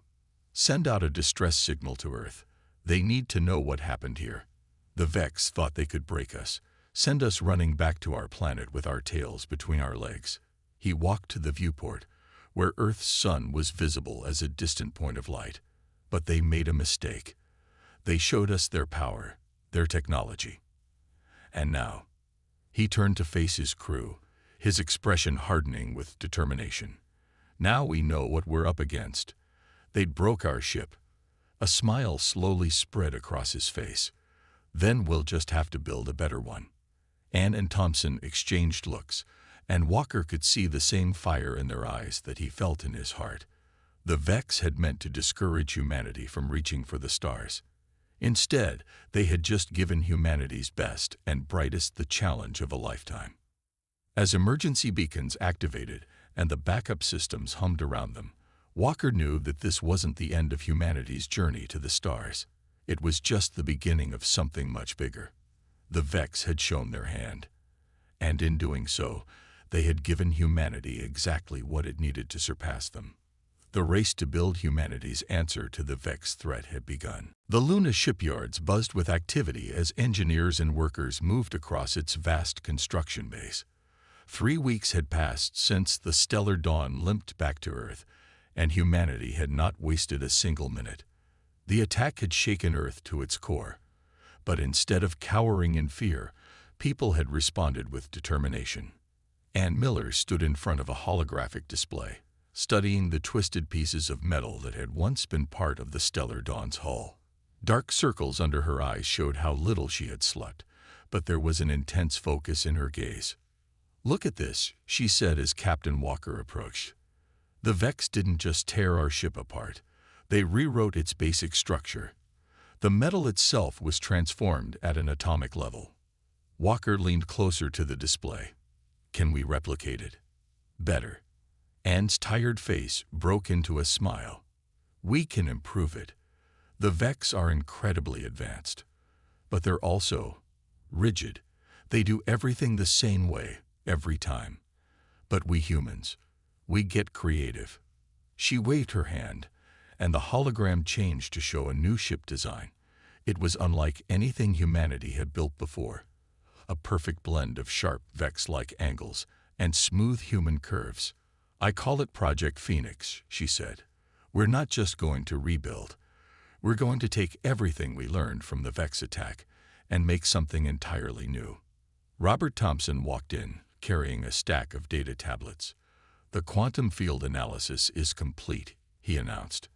"Send out a distress signal to Earth. They need to know what happened here. The Vex thought they could break us, send us running back to our planet with our tails between our legs." He walked to the viewport, where Earth's sun was visible as a distant point of light. "But they made a mistake. They showed us their power, their technology. And now," he turned to face his crew, his expression hardening with determination, "now we know what we're up against. They broke our ship." A smile slowly spread across his face. "Then we'll just have to build a better one." Anne and Thompson exchanged looks, and Walker could see the same fire in their eyes that he felt in his heart. The Vex had meant to discourage humanity from reaching for the stars. Instead, they had just given humanity's best and brightest the challenge of a lifetime. As emergency beacons activated and the backup systems hummed around them, Walker knew that this wasn't the end of humanity's journey to the stars. It was just the beginning of something much bigger. The Vex had shown their hand. And in doing so, they had given humanity exactly what it needed to surpass them. The race to build humanity's answer to the Vex threat had begun. The Luna shipyards buzzed with activity as engineers and workers moved across its vast construction base. 3 weeks had passed since the Stellar Dawn limped back to Earth, and humanity had not wasted a single minute. The attack had shaken Earth to its core, but instead of cowering in fear, people had responded with determination. Ann Miller stood in front of a holographic display, studying the twisted pieces of metal that had once been part of the Stellar Dawn's hull. Dark circles under her eyes showed how little she had slept, but there was an intense focus in her gaze. "Look at this," she said as Captain Walker approached. "The Vex didn't just tear our ship apart. They rewrote its basic structure. The metal itself was transformed at an atomic level." Walker leaned closer to the display. "Can we replicate it?" "Better." Anne's tired face broke into a smile. "We can improve it. The Vex are incredibly advanced, but they're also rigid. They do everything the same way, every time. But we humans, we get creative." She waved her hand, and the hologram changed to show a new ship design. It was unlike anything humanity had built before. a perfect blend of sharp Vex-like angles and smooth human curves. "I call it Project Phoenix," she said. "We're not just going to rebuild. We're going to take everything we learned from the Vex attack and make something entirely new." Robert Thompson walked in, carrying a stack of data tablets. "The quantum field analysis is complete," he announced.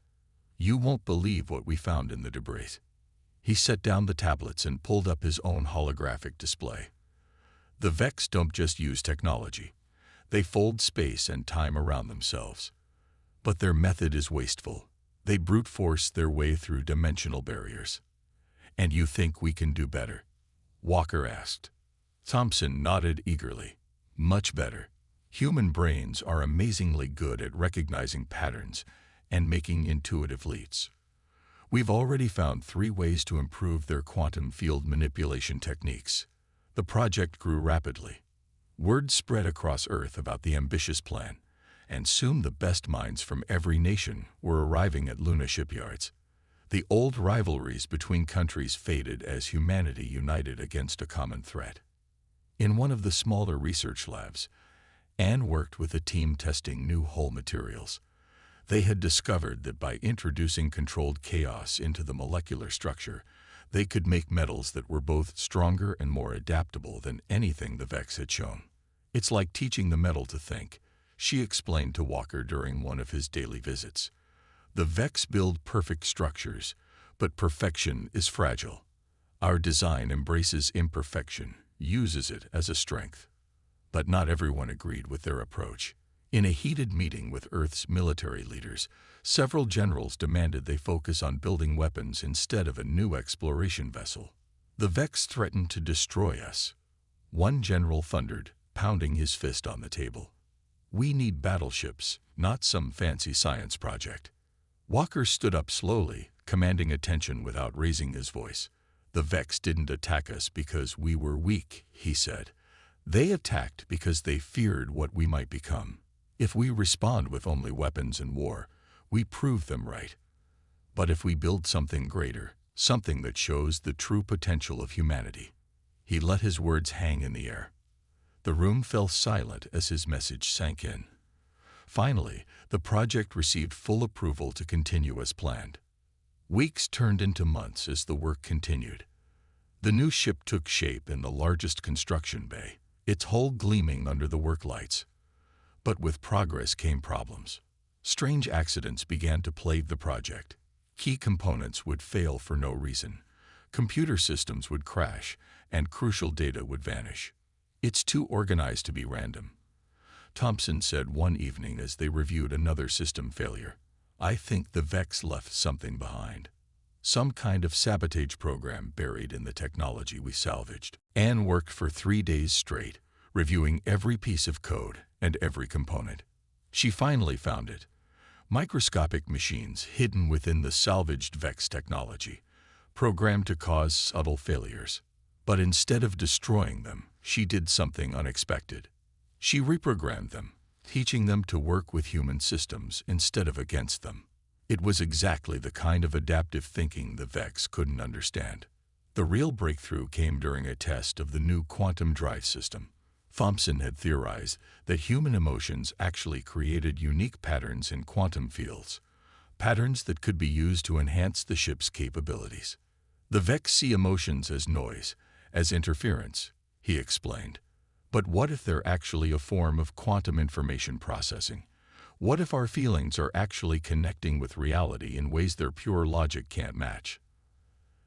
"You won't believe what we found in the debris." He set down the tablets and pulled up his own holographic display. "The Vex don't just use technology. They fold space and time around themselves. But their method is wasteful. They brute force their way through dimensional barriers." "And you think we can do better?" Walker asked. Thompson nodded eagerly. "Much better. Human brains are amazingly good at recognizing patterns and making intuitive leaps. We've already found 3 ways to improve their quantum field manipulation techniques." The project grew rapidly. Word spread across Earth about the ambitious plan, and soon the best minds from every nation were arriving at Luna shipyards. The old rivalries between countries faded as humanity united against a common threat. In one of the smaller research labs, Anne worked with a team testing new hull materials. They had discovered that by introducing controlled chaos into the molecular structure, they could make metals that were both stronger and more adaptable than anything the Vex had shown. "It's like teaching the metal to think," she explained to Walker during one of his daily visits. "The Vex build perfect structures, but perfection is fragile. Our design embraces imperfection, uses it as a strength." But not everyone agreed with their approach. In a heated meeting with Earth's military leaders, several generals demanded they focus on building weapons instead of a new exploration vessel. "The Vex threaten to destroy us," one general thundered, pounding his fist on the table. "We need battleships, not some fancy science project." Walker stood up slowly, commanding attention without raising his voice. "The Vex didn't attack us because we were weak," he said. "They attacked because they feared what we might become. If we respond with only weapons and war, we prove them right. But if we build something greater, something that shows the true potential of humanity." He let his words hang in the air. The room fell silent as his message sank in. Finally, the project received full approval to continue as planned. Weeks turned into months as the work continued. The new ship took shape in the largest construction bay, its hull gleaming under the work lights. But with progress came problems. Strange accidents began to plague the project. Key components would fail for no reason. Computer systems would crash, and crucial data would vanish. "It's too organized to be random," Thompson said one evening as they reviewed another system failure. "I think the Vex left something behind. Some kind of sabotage program buried in the technology we salvaged." Anne worked for 3 days straight, reviewing every piece of code and every component. She finally found it. Microscopic machines hidden within the salvaged Vex technology, programmed to cause subtle failures. But instead of destroying them, she did something unexpected. She reprogrammed them, teaching them to work with human systems instead of against them. It was exactly the kind of adaptive thinking the Vex couldn't understand. The real breakthrough came during a test of the new quantum drive system. Thompson had theorized that human emotions actually created unique patterns in quantum fields, patterns that could be used to enhance the ship's capabilities. "The Vex see emotions as noise, as interference," he explained. "But what if they're actually a form of quantum information processing? What if our feelings are actually connecting with reality in ways their pure logic can't match?"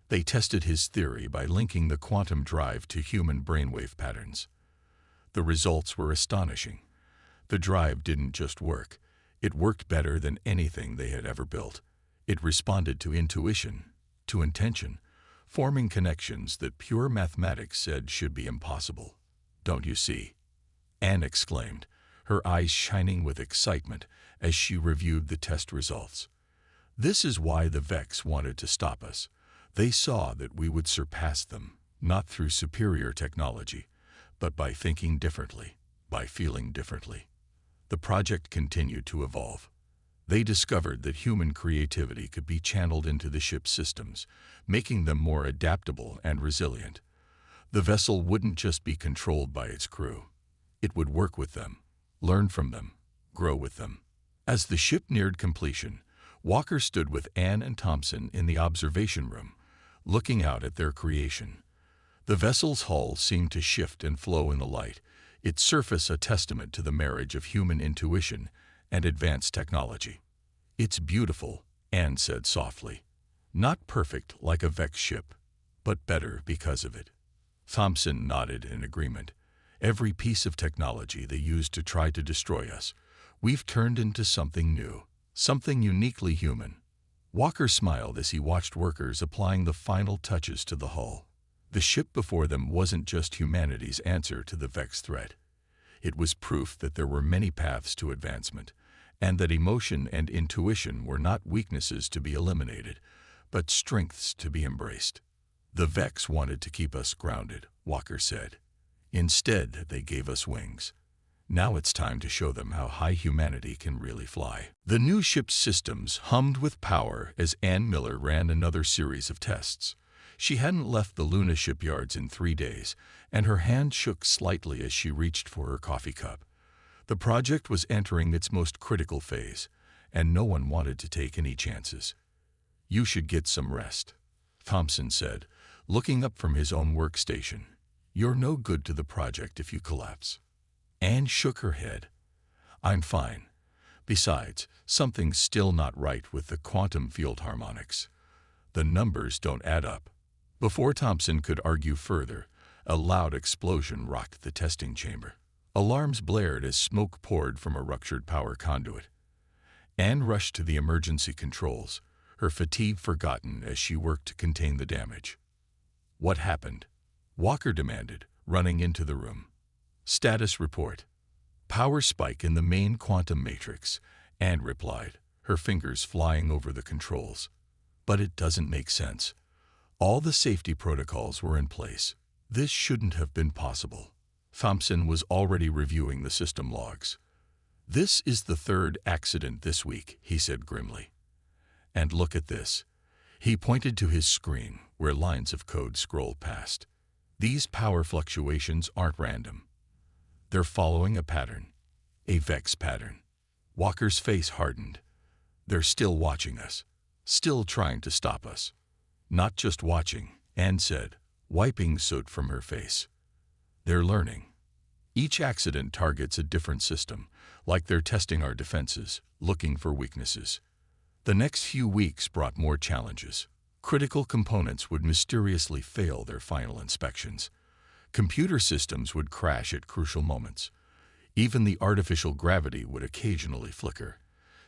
They tested his theory by linking the quantum drive to human brainwave patterns. The results were astonishing. The drive didn't just work. It worked better than anything they had ever built. It responded to intuition, to intention, forming connections that pure mathematics said should be impossible. "Don't you see?" Anne exclaimed, her eyes shining with excitement as she reviewed the test results. "This is why the Vex wanted to stop us. They saw that we would surpass them, not through superior technology, but by thinking differently, by feeling differently." The project continued to evolve. They discovered that human creativity could be channeled into the ship's systems, making them more adaptable and resilient. The vessel wouldn't just be controlled by its crew. It would work with them, learn from them, grow with them. As the ship neared completion, Walker stood with Anne and Thompson in the observation room, looking out at their creation. The vessel's hull seemed to shift and flow in the light, its surface a testament to the marriage of human intuition and advanced technology. "It's beautiful," Anne said softly. "Not perfect like a Vex ship, but better because of it." Thompson nodded in agreement. "Every piece of technology they used to try to destroy us, we've turned into something new, something uniquely human." Walker smiled as he watched workers applying the final touches to the hull. The ship before them wasn't just humanity's answer to the Vex threat. It was proof that there were many paths to advancement, and that emotion and intuition were not weaknesses to be eliminated, but strengths to be embraced. "The Vex wanted to keep us grounded," Walker said. "Instead, they gave us wings. Now it's time to show them how high humanity can really fly." The new ship's systems hummed with power as Ann Miller ran another series of tests. She hadn't left the Luna shipyards in 3 days, and her hand shook slightly as she reached for her coffee cup. The project was entering its most critical phase, and no one wanted to take any chances. "You should get some rest," Thompson said, looking up from his own workstation. "You're no good to the project if you collapse." Anne shook her head. "I'm fine. Besides, something's still not right with the quantum field harmonics. The numbers don't add up." Before Thompson could argue further, a loud explosion rocked the testing chamber. Alarms blared as smoke poured from a ruptured power conduit. Anne rushed to the emergency controls, her fatigue forgotten as she worked to contain the damage. "What happened?" Walker demanded, running into the room. "Status report. Power spike in the main quantum matrix," Anne replied, her fingers flying over the controls. "But it doesn't make sense. All the safety protocols were in place. This shouldn't have been possible." Thompson was already reviewing the system logs. "This is the 3rd accident this week," he said grimly. "And look at this." He pointed to his screen, where lines of code scrolled past. "These power fluctuations aren't random. They're following a pattern, a Vex pattern." Walker's face hardened. "They're still watching us, still trying to stop us." "Not just watching," Anne said, wiping soot from her face. "They're learning. Each accident targets a different system, like they're testing our defenses, looking for weaknesses." The next few weeks brought more challenges. Critical components would mysteriously fail their final inspections. Computer systems would crash at crucial moments. Even the artificial gravity would occasionally flicker,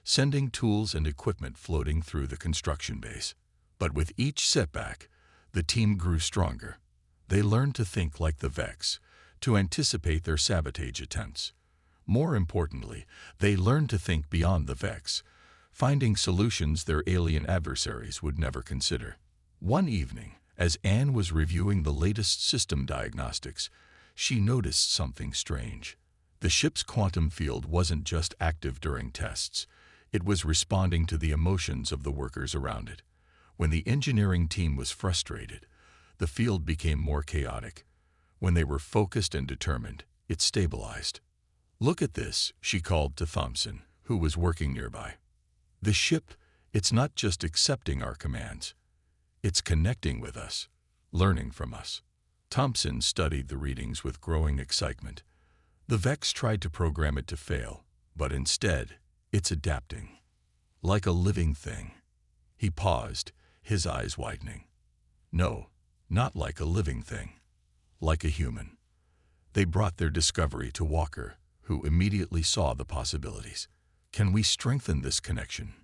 sending tools and equipment floating through the construction base. But with each setback, the team grew stronger. They learned to think like the Vex, to anticipate their sabotage attempts. More importantly, they learned to think beyond the Vex, finding solutions their alien adversaries would never consider. One evening, as Anne was reviewing the latest system diagnostics, she noticed something strange. The ship's quantum field wasn't just active during tests. It was responding to the emotions of the workers around it. When the engineering team was frustrated, the field became more chaotic. When they were focused and determined, it stabilized. "Look at this," she called to Thompson, who was working nearby. "The ship, it's not just accepting our commands. It's connecting with us, learning from us." Thompson studied the readings with growing excitement. The Vex tried to program it to fail, but instead, it's adapting. Like a living thing. He paused, his eyes widening. "No, not like a living thing. Like a human." They brought their discovery to Walker, who immediately saw the possibilities. "Can we strengthen this connection?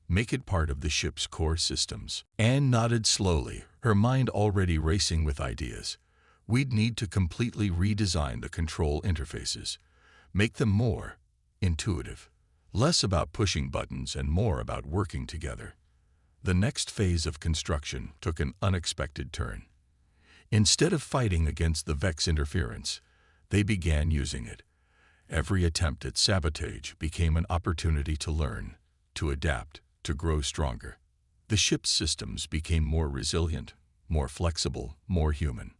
Make it part of the ship's core systems?" Anne nodded slowly, her mind already racing with ideas. "We'd need to completely redesign the control interfaces. Make them more intuitive. Less about pushing buttons and more about working together." The next phase of construction took an unexpected turn. Instead of fighting against the Vex interference, they began using it. Every attempt at sabotage became an opportunity to learn, to adapt, to grow stronger. The ship's systems became more resilient, more flexible, more human.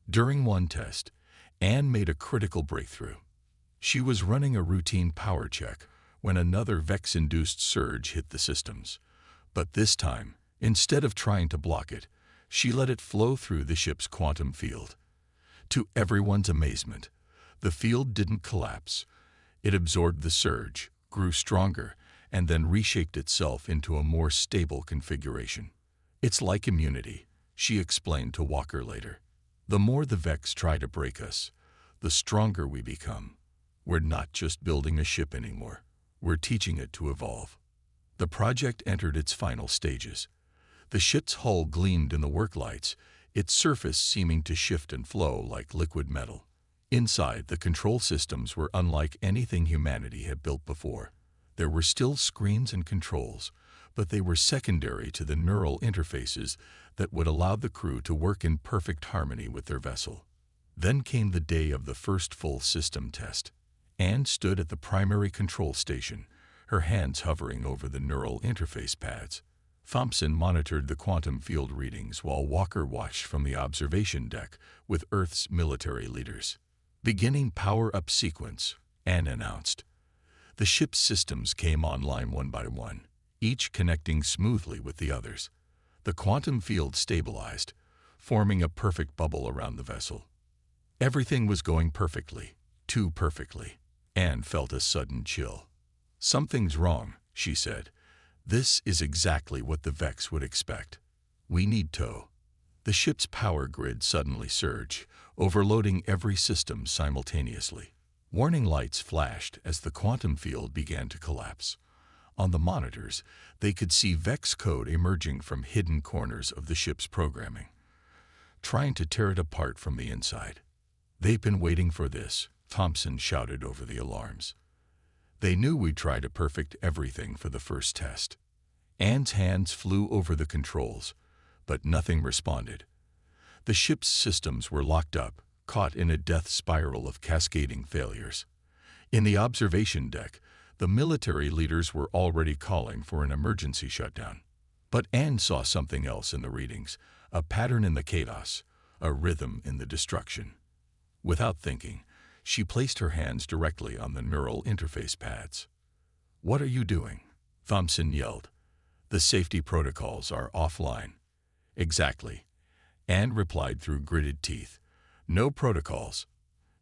During one test, Anne made a critical breakthrough. She was running a routine power check when another Vex-induced surge hit the systems. But this time, instead of trying to block it, she let it flow through the ship's quantum field. To everyone's amazement, the field didn't collapse. It absorbed the surge, grew stronger, and then reshaped itself into a more stable configuration. "It's like immunity," she explained to Walker later. "The more the Vex try to break us, the stronger we become. We're not just building a ship anymore. We're teaching it to evolve." The project entered its final stages. The ship's hull gleamed in the work lights, its surface seeming to shift and flow like liquid metal. Inside, the control systems were unlike anything humanity had built before. There were still screens and controls, but they were secondary to the neural interfaces that would allow the crew to work in perfect harmony with their vessel. Then came the day of the first full system test. Anne stood at the primary control station, her hands hovering over the neural interface pads. Thompson monitored the quantum field readings while Walker watched from the observation deck with Earth's military leaders. "Beginning power-up sequence," Anne announced. The ship's systems came online one by one, each connecting smoothly with the others. The quantum field stabilized, forming a perfect bubble around the vessel. Everything was going perfectly, too perfectly. Anne felt a sudden chill. "Something's wrong," she said. "This is exactly what the Vex would expect. We need tow." The ship's power grid suddenly surged, overloading every system simultaneously. Warning lights flashed as the quantum field began to collapse. On the monitors, they could see Vex code emerging from hidden corners of the ship's programming, trying to tear it apart from the inside. "They've been waiting for this," Thompson shouted over the alarms. "They knew we'd try to perfect everything for the first test." Anne's hands flew over the controls, but nothing responded. The ship's systems were locked up, caught in a death spiral of cascading failures. In the observation deck, the military leaders were already calling for an emergency shutdown. But Anne saw something else in the readings, a pattern in the chaos, a rhythm in the destruction. Without thinking, she placed her hands directly on the neural interface pads. "What are you doing?" Thompson yelled. "The safety protocols are offline." "Exactly," Anne replied through gritted teeth. "No protocols,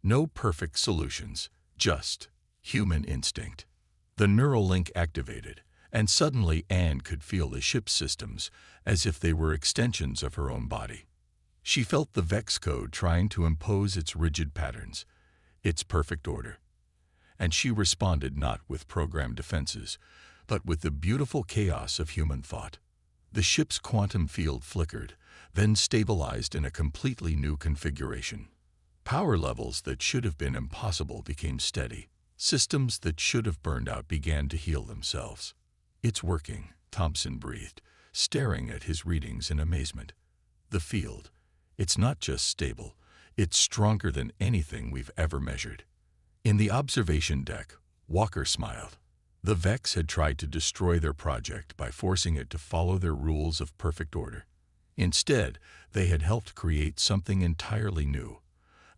no perfect solutions, just human instinct." The neural link activated, and suddenly Anne could feel the ship's systems as if they were extensions of her own body. She felt the Vex code trying to impose its rigid patterns, its perfect order. And she responded not with programmed defenses, but with the beautiful chaos of human thought. The ship's quantum field flickered, then stabilized in a completely new configuration. Power levels that should have been impossible became steady. Systems that should have burned out began to heal themselves. "It's working," Thompson breathed, staring at his readings in amazement. "The field, it's not just stable, it's stronger than anything we've ever measured." In the observation deck, Walker smiled. The Vex had tried to destroy their project by forcing it to follow their rules of perfect order. Instead, they had helped create something entirely new,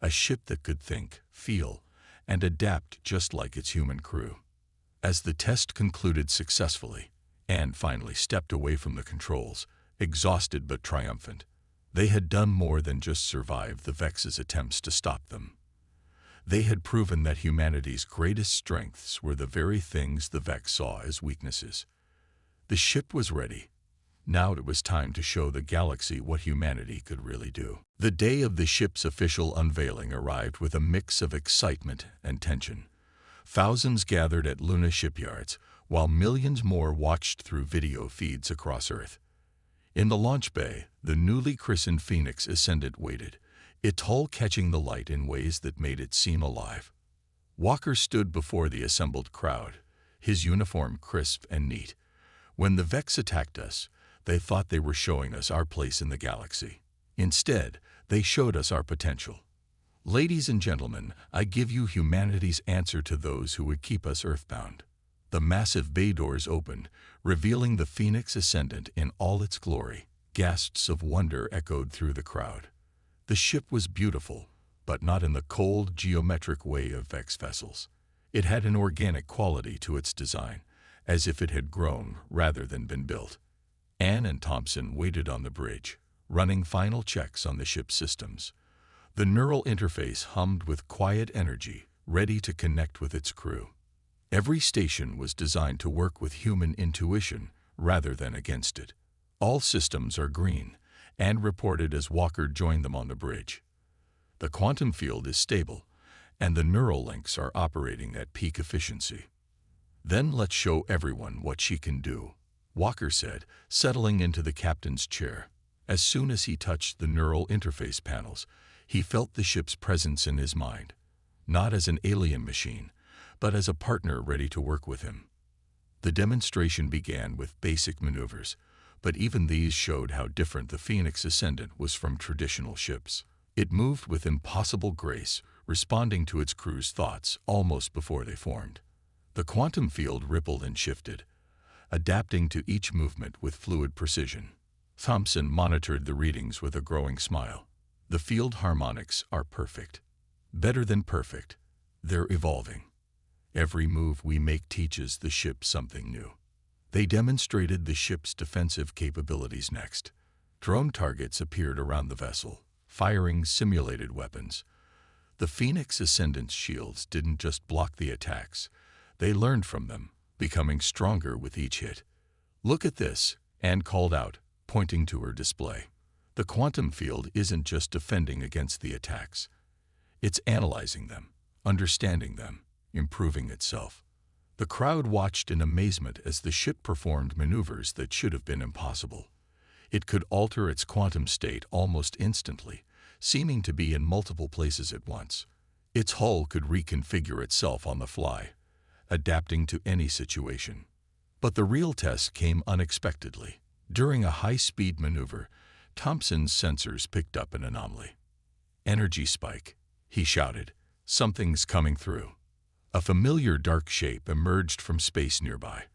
a ship that could think, feel, and adapt just like its human crew. As the test concluded successfully, Anne finally stepped away from the controls, exhausted but triumphant. They had done more than just survive the Vex's attempts to stop them. They had proven that humanity's greatest strengths were the very things the Vex saw as weaknesses. The ship was ready. Now it was time to show the galaxy what humanity could really do. The day of the ship's official unveiling arrived with a mix of excitement and tension. Thousands gathered at Luna shipyards, while millions more watched through video feeds across Earth. In the launch bay, the newly christened Phoenix Ascendant waited, its hull catching the light in ways that made it seem alive. Walker stood before the assembled crowd, his uniform crisp and neat. "When the Vex attacked us, they thought they were showing us our place in the galaxy. Instead, they showed us our potential. Ladies and gentlemen, I give you humanity's answer to those who would keep us earthbound." The massive bay doors opened, revealing the Phoenix Ascendant in all its glory. Gasps of wonder echoed through the crowd. The ship was beautiful, but not in the cold, geometric way of Vex vessels. It had an organic quality to its design, as if it had grown rather than been built. Anne and Thompson waited on the bridge, running final checks on the ship's systems. The neural interface hummed with quiet energy, ready to connect with its crew. Every station was designed to work with human intuition rather than against it. All systems are green, and reported as Walker joined them on the bridge. The quantum field is stable, and the neural links are operating at peak efficiency. Then let's show everyone what she can do, Walker said, settling into the captain's chair. As soon as he touched the neural interface panels, he felt the ship's presence in his mind, not as an alien machine, but as a partner ready to work with him. The demonstration began with basic maneuvers, but even these showed how different the Phoenix Ascendant was from traditional ships. It moved with impossible grace, responding to its crew's thoughts almost before they formed. The quantum field rippled and shifted, adapting to each movement with fluid precision. Thompson monitored the readings with a growing smile. The field harmonics are perfect. Better than perfect. They're evolving. Every move we make teaches the ship something new. They demonstrated the ship's defensive capabilities next. Drone targets appeared around the vessel, firing simulated weapons. The Phoenix Ascendant's shields didn't just block the attacks. They learned from them, becoming stronger with each hit. "Look at this," Anne called out, pointing to her display. The quantum field isn't just defending against the attacks. It's analyzing them, understanding them, improving itself. The crowd watched in amazement as the ship performed maneuvers that should have been impossible. It could alter its quantum state almost instantly, seeming to be in multiple places at once. Its hull could reconfigure itself on the fly, adapting to any situation. But the real test came unexpectedly. During a high-speed maneuver, Thompson's sensors picked up an anomaly. "Energy spike," he shouted. "Something's coming through." A familiar dark shape emerged from space nearby.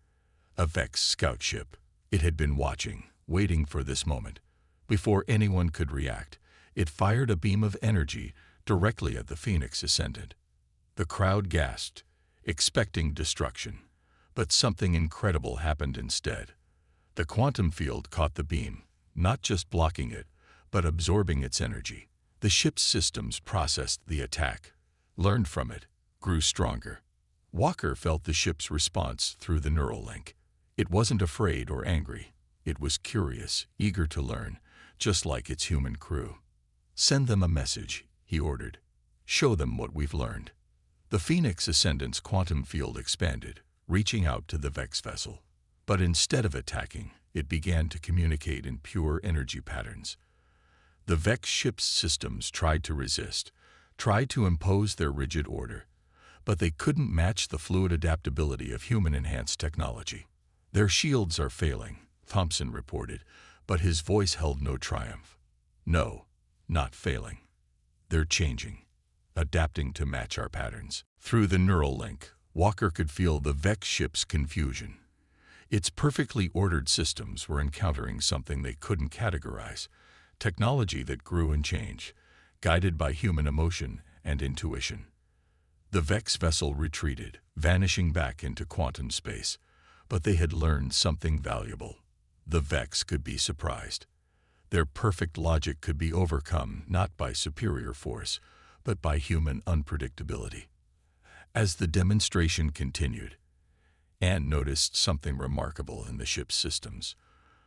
A Vex scout ship. It had been watching, waiting for this moment. Before anyone could react, it fired a beam of energy directly at the Phoenix Ascendant. The crowd gasped, expecting destruction. But something incredible happened instead. The quantum field caught the beam, not just blocking it, but absorbing its energy. The ship's systems processed the attack, learned from it, grew stronger. Walker felt the ship's response through the neural link. It wasn't afraid or angry. It was curious, eager to learn, just like its human crew. "Send them a message," he ordered. "Show them what we've learned." The Phoenix Ascendant's quantum field expanded, reaching out to the Vex vessel. But instead of attacking, it began to communicate in pure energy patterns. The Vex ship's systems tried to resist, tried to impose their rigid order, but they couldn't match the fluid adaptability of human-enhanced technology. "Their shields are failing," Thompson reported, but his voice held no triumph. "No, not failing. They're changing, adapting to match our patterns." Through the neural link, Walker could feel the Vex ship's confusion. Its perfectly ordered systems were encountering something they couldn't categorize, technology that grew and changed, guided by human emotion and intuition. The Vex vessel retreated, vanishing back into quantum space, but they had learned something valuable. The Vex could be surprised. Their perfect logic could be overcome not by superior force, but by human unpredictability. As the demonstration continued, Anne noticed something remarkable in the ship's systems.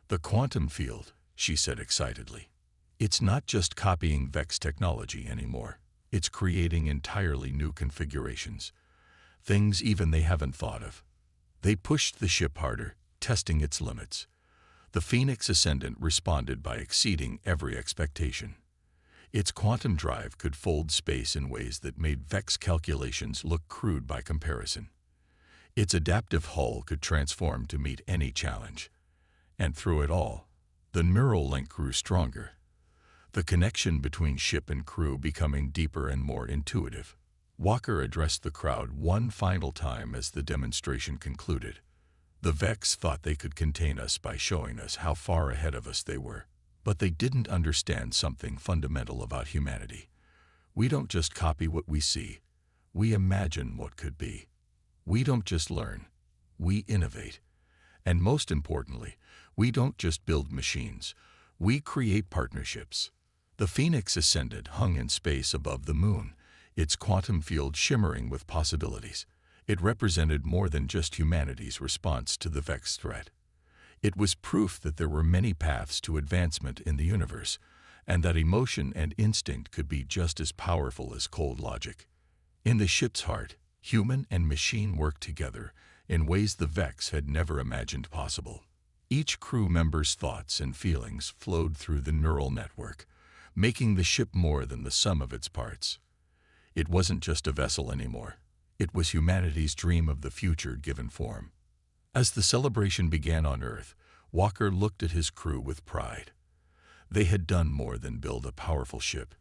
"The quantum field," she said excitedly. "It's not just copying Vex technology anymore. It's creating entirely new configurations, things even they haven't thought of." They pushed the ship harder, testing its limits. The Phoenix Ascendant responded by exceeding every expectation. Its quantum drive could fold space in ways that made Vex calculations look crude by comparison. Its adaptive hull could transform to meet any challenge. And through it all, the neural link grew stronger, the connection between ship and crew becoming deeper and more intuitive. Walker addressed the crowd one final time as the demonstration concluded. "The Vex thought they could contain us by showing us how far ahead of us they were. But they didn't understand something fundamental about humanity. We don't just copy what we see, we imagine what could be. We don't just learn, we innovate. And most importantly, we don't just build machines, we create partnerships. The Phoenix Ascendant hung in space above the moon, its quantum field shimmering with possibilities. It represented more than just humanity's response to the Vex threat. It was proof that there were many paths to advancement in the universe, and that emotion and instinct could be just as powerful as cold logic. In the ship's heart, human and machine worked together in ways the Vex had never imagined possible. Each crew member's thoughts and feelings flowed through the neural network, making the ship more than the sum of its parts. It wasn't just a vessel anymore. It was humanity's dream of the future given form. As the celebration began on Earth, Walker looked at his crew with pride. They had done more than build a powerful ship.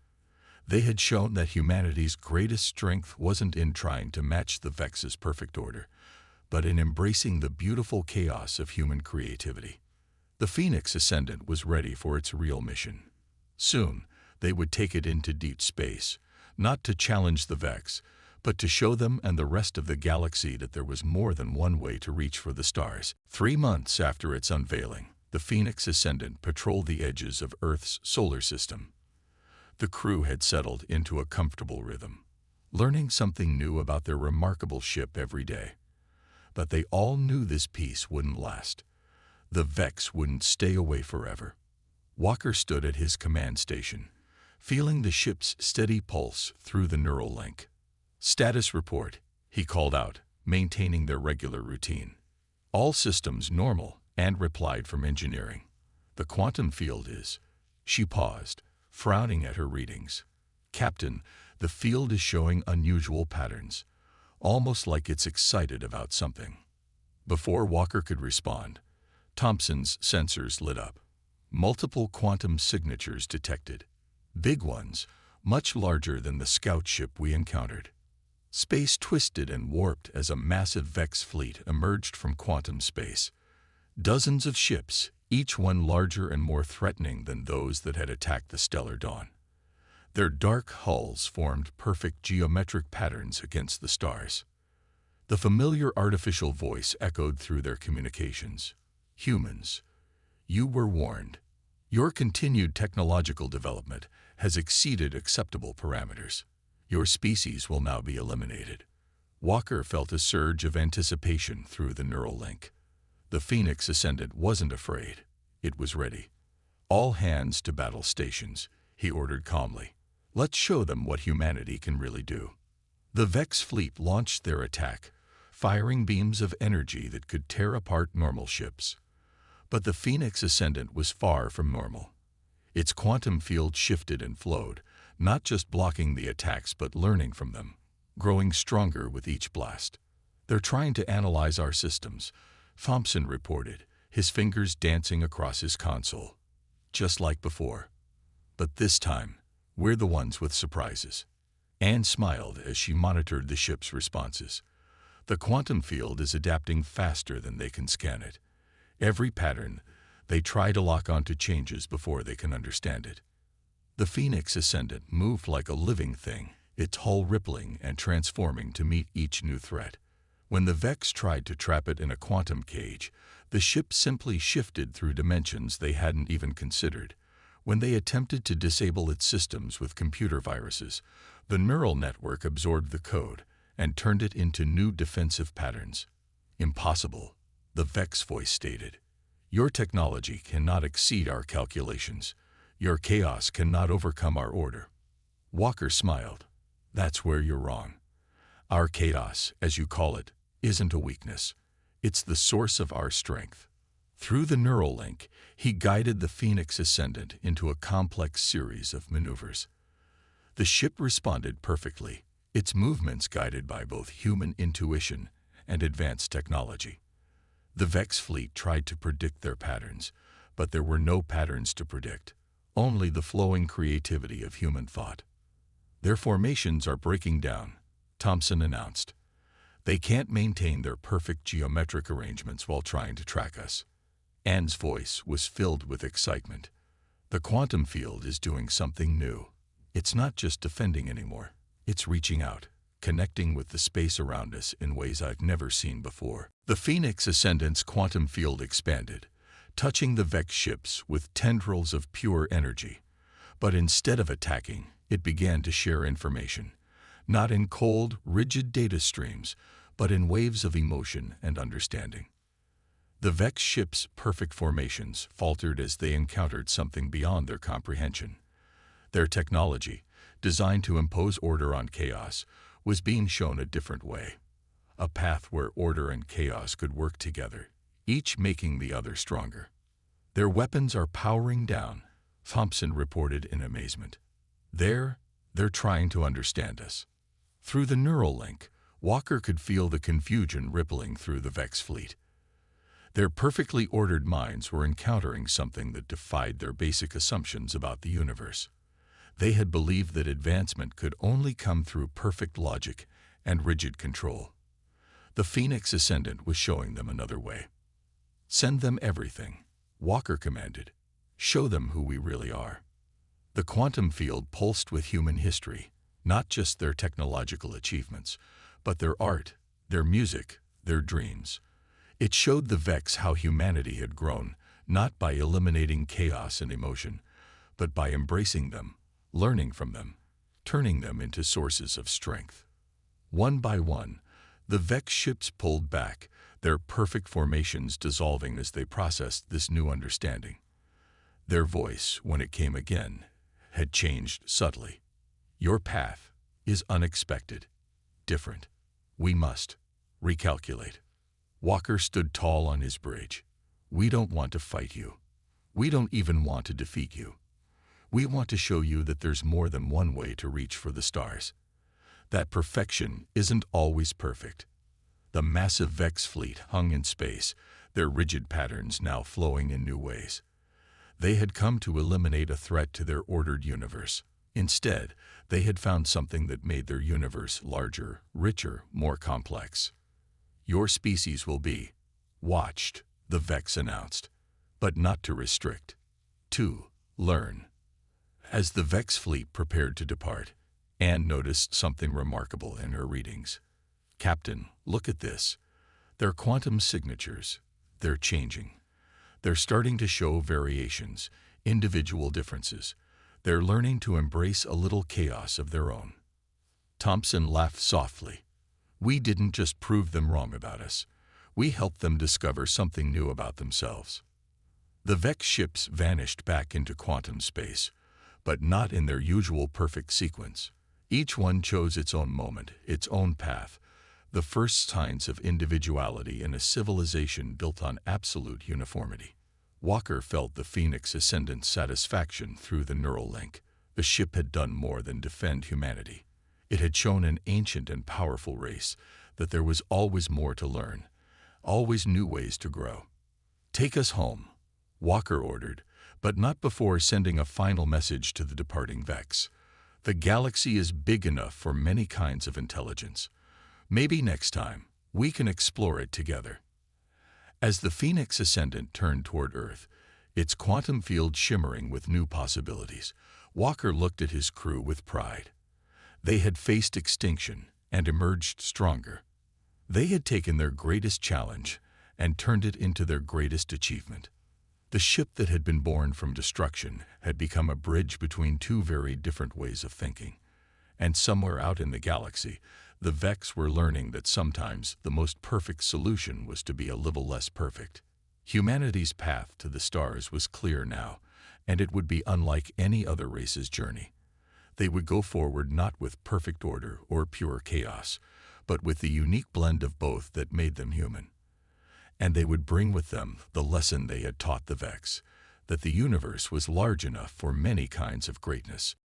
They had shown that humanity's greatest strength wasn't in trying to match the Vex's perfect order, but in embracing the beautiful chaos of human creativity. The Phoenix Ascendant was ready for its real mission. Soon, they would take it into deep space, not to challenge the Vex, but to show them and the rest of the galaxy that there was more than one way to reach for the stars. 3 months after its unveiling, the Phoenix Ascendant patrolled the edges of Earth's solar system. The crew had settled into a comfortable rhythm, learning something new about their remarkable ship every day. But they all knew this peace wouldn't last. The Vex wouldn't stay away forever. Walker stood at his command station, feeling the ship's steady pulse through the neural link. "Status report," he called out, maintaining their regular routine. "All systems normal," and replied from engineering. "The quantum field is..." She paused, frowning at her readings. "Captain, the field is showing unusual patterns, almost like it's excited about something." Before Walker could respond, Thompson's sensors lit up. Multiple quantum signatures detected. Big ones, much larger than the scout ship we encountered. Space twisted and warped as a massive Vex fleet emerged from quantum space. Dozens of ships, each one larger and more threatening than those that had attacked the stellar dawn. Their dark hulls formed perfect geometric patterns against the stars. The familiar artificial voice echoed through their communications. "Humans, you were warned. Your continued technological development has exceeded acceptable parameters. Your species will now be eliminated." Walker felt a surge of anticipation through the neural link. The Phoenix Ascendant wasn't afraid. It was ready. "All hands to battle stations," he ordered calmly. "Let's show them what humanity can really do." The Vex fleet launched their attack, firing beams of energy that could tear apart normal ships. But the Phoenix Ascendant was far from normal. Its quantum field shifted and flowed, not just blocking the attacks but learning from them, growing stronger with each blast. "They're trying to analyze our systems," Thompson reported, his fingers dancing across his console. "Just like before. But this time, we're the ones with surprises." Anne smiled as she monitored the ship's responses. The quantum field is adapting faster than they can scan it. Every pattern, they try to lock onto changes before they can understand it. The Phoenix Ascendant moved like a living thing, its hull rippling and transforming to meet each new threat. When the Vex tried to trap it in a quantum cage, the ship simply shifted through dimensions they hadn't even considered. When they attempted to disable its systems with computer viruses, the neural network absorbed the code and turned it into new defensive patterns. "Impossible," the Vex voice stated. "Your technology cannot exceed our calculations. Your chaos cannot overcome our order." Walker smiled. "That's where you're wrong. Our chaos, as you call it, isn't a weakness. It's the source of our strength." Through the neural link, he guided the Phoenix Ascendant into a complex series of maneuvers. The ship responded perfectly, its movements guided by both human intuition and advanced technology. The Vex fleet tried to predict their patterns, but there were no patterns to predict, only the flowing creativity of human thought. "Their formations are breaking down," Thompson announced. "They can't maintain their perfect geometric arrangements while trying to track us." Anne's voice was filled with excitement. The quantum field is doing something new. It's not just defending anymore. It's reaching out, connecting with the space around us in ways I've never seen before. The Phoenix Ascendant's quantum field expanded, touching the Vex ships with tendrils of pure energy. But instead of attacking, it began to share information, not in cold, rigid data streams, but in waves of emotion and understanding. The Vex ships' perfect formations faltered as they encountered something beyond their comprehension. Their technology, designed to impose order on chaos, was being shown a different way. A path where order and chaos could work together, each making the other stronger. Their weapons are powering down, Thompson reported in amazement. They're trying to understand us. Through the neural link, Walker could feel the confusion rippling through the Vex fleet. Their perfectly ordered minds were encountering something that defied their basic assumptions about the universe. They had believed that advancement could only come through perfect logic and rigid control. The Phoenix Ascendant was showing them another way. Send them everything, Walker commanded. Show them who we really are. The quantum field pulsed with human history, not just their technological achievements, but their art, their music, their dreams. It showed the Vex how humanity had grown, not by eliminating chaos and emotion, but by embracing them, learning from them, turning them into sources of strength. One by one, the Vex ships pulled back, their perfect formations dissolving as they processed this new understanding. Their voice, when it came again, had changed subtly. Your path is unexpected, different. We must recalculate. Walker stood tall on his bridge. We don't want to fight you. We don't even want to defeat you. We want to show you that there's more than one way to reach for the stars. That perfection isn't always perfect. The massive Vex fleet hung in space, their rigid patterns now flowing in new ways. They had come to eliminate a threat to their ordered universe. Instead, they had found something that made their universe larger, richer, more complex. Your species will be watched, the Vex announced, but not to restrict, to learn. As the Vex fleet prepared to depart, Anne noticed something remarkable in her readings. Captain, look at this. They're quantum signatures. They're changing. They're starting to show variations, individual differences. They're learning to embrace a little chaos of their own. Thompson laughed softly. We didn't just prove them wrong about us. We helped them discover something new about themselves. The Vex ships vanished back into quantum space, but not in their usual perfect sequence. Each one chose its own moment, its own path, the first signs of individuality in a civilization built on absolute uniformity. Walker felt the Phoenix Ascendant's satisfaction through the neural link. The ship had done more than defend humanity. It had shown an ancient and powerful race that there was always more to learn, always new ways to grow. Take us home, Walker ordered, but not before sending a final message to the departing Vex. The galaxy is big enough for many kinds of intelligence. Maybe next time, we can explore it together. As the Phoenix Ascendant turned toward Earth, its quantum field shimmering with new possibilities, Walker looked at his crew with pride. They had faced extinction and emerged stronger. They had taken their greatest challenge and turned it into their greatest achievement. The ship that had been born from destruction had become a bridge between two very different ways of thinking. And somewhere out in the galaxy, the Vex were learning that sometimes the most perfect solution was to be a little less perfect. Humanity's path to the stars was clear now, and it would be unlike any other race's journey. They would go forward not with perfect order or pure chaos, but with the unique blend of both that made them human. And they would bring with them the lesson they had taught the Vex, that the universe was large enough for many kinds of greatness.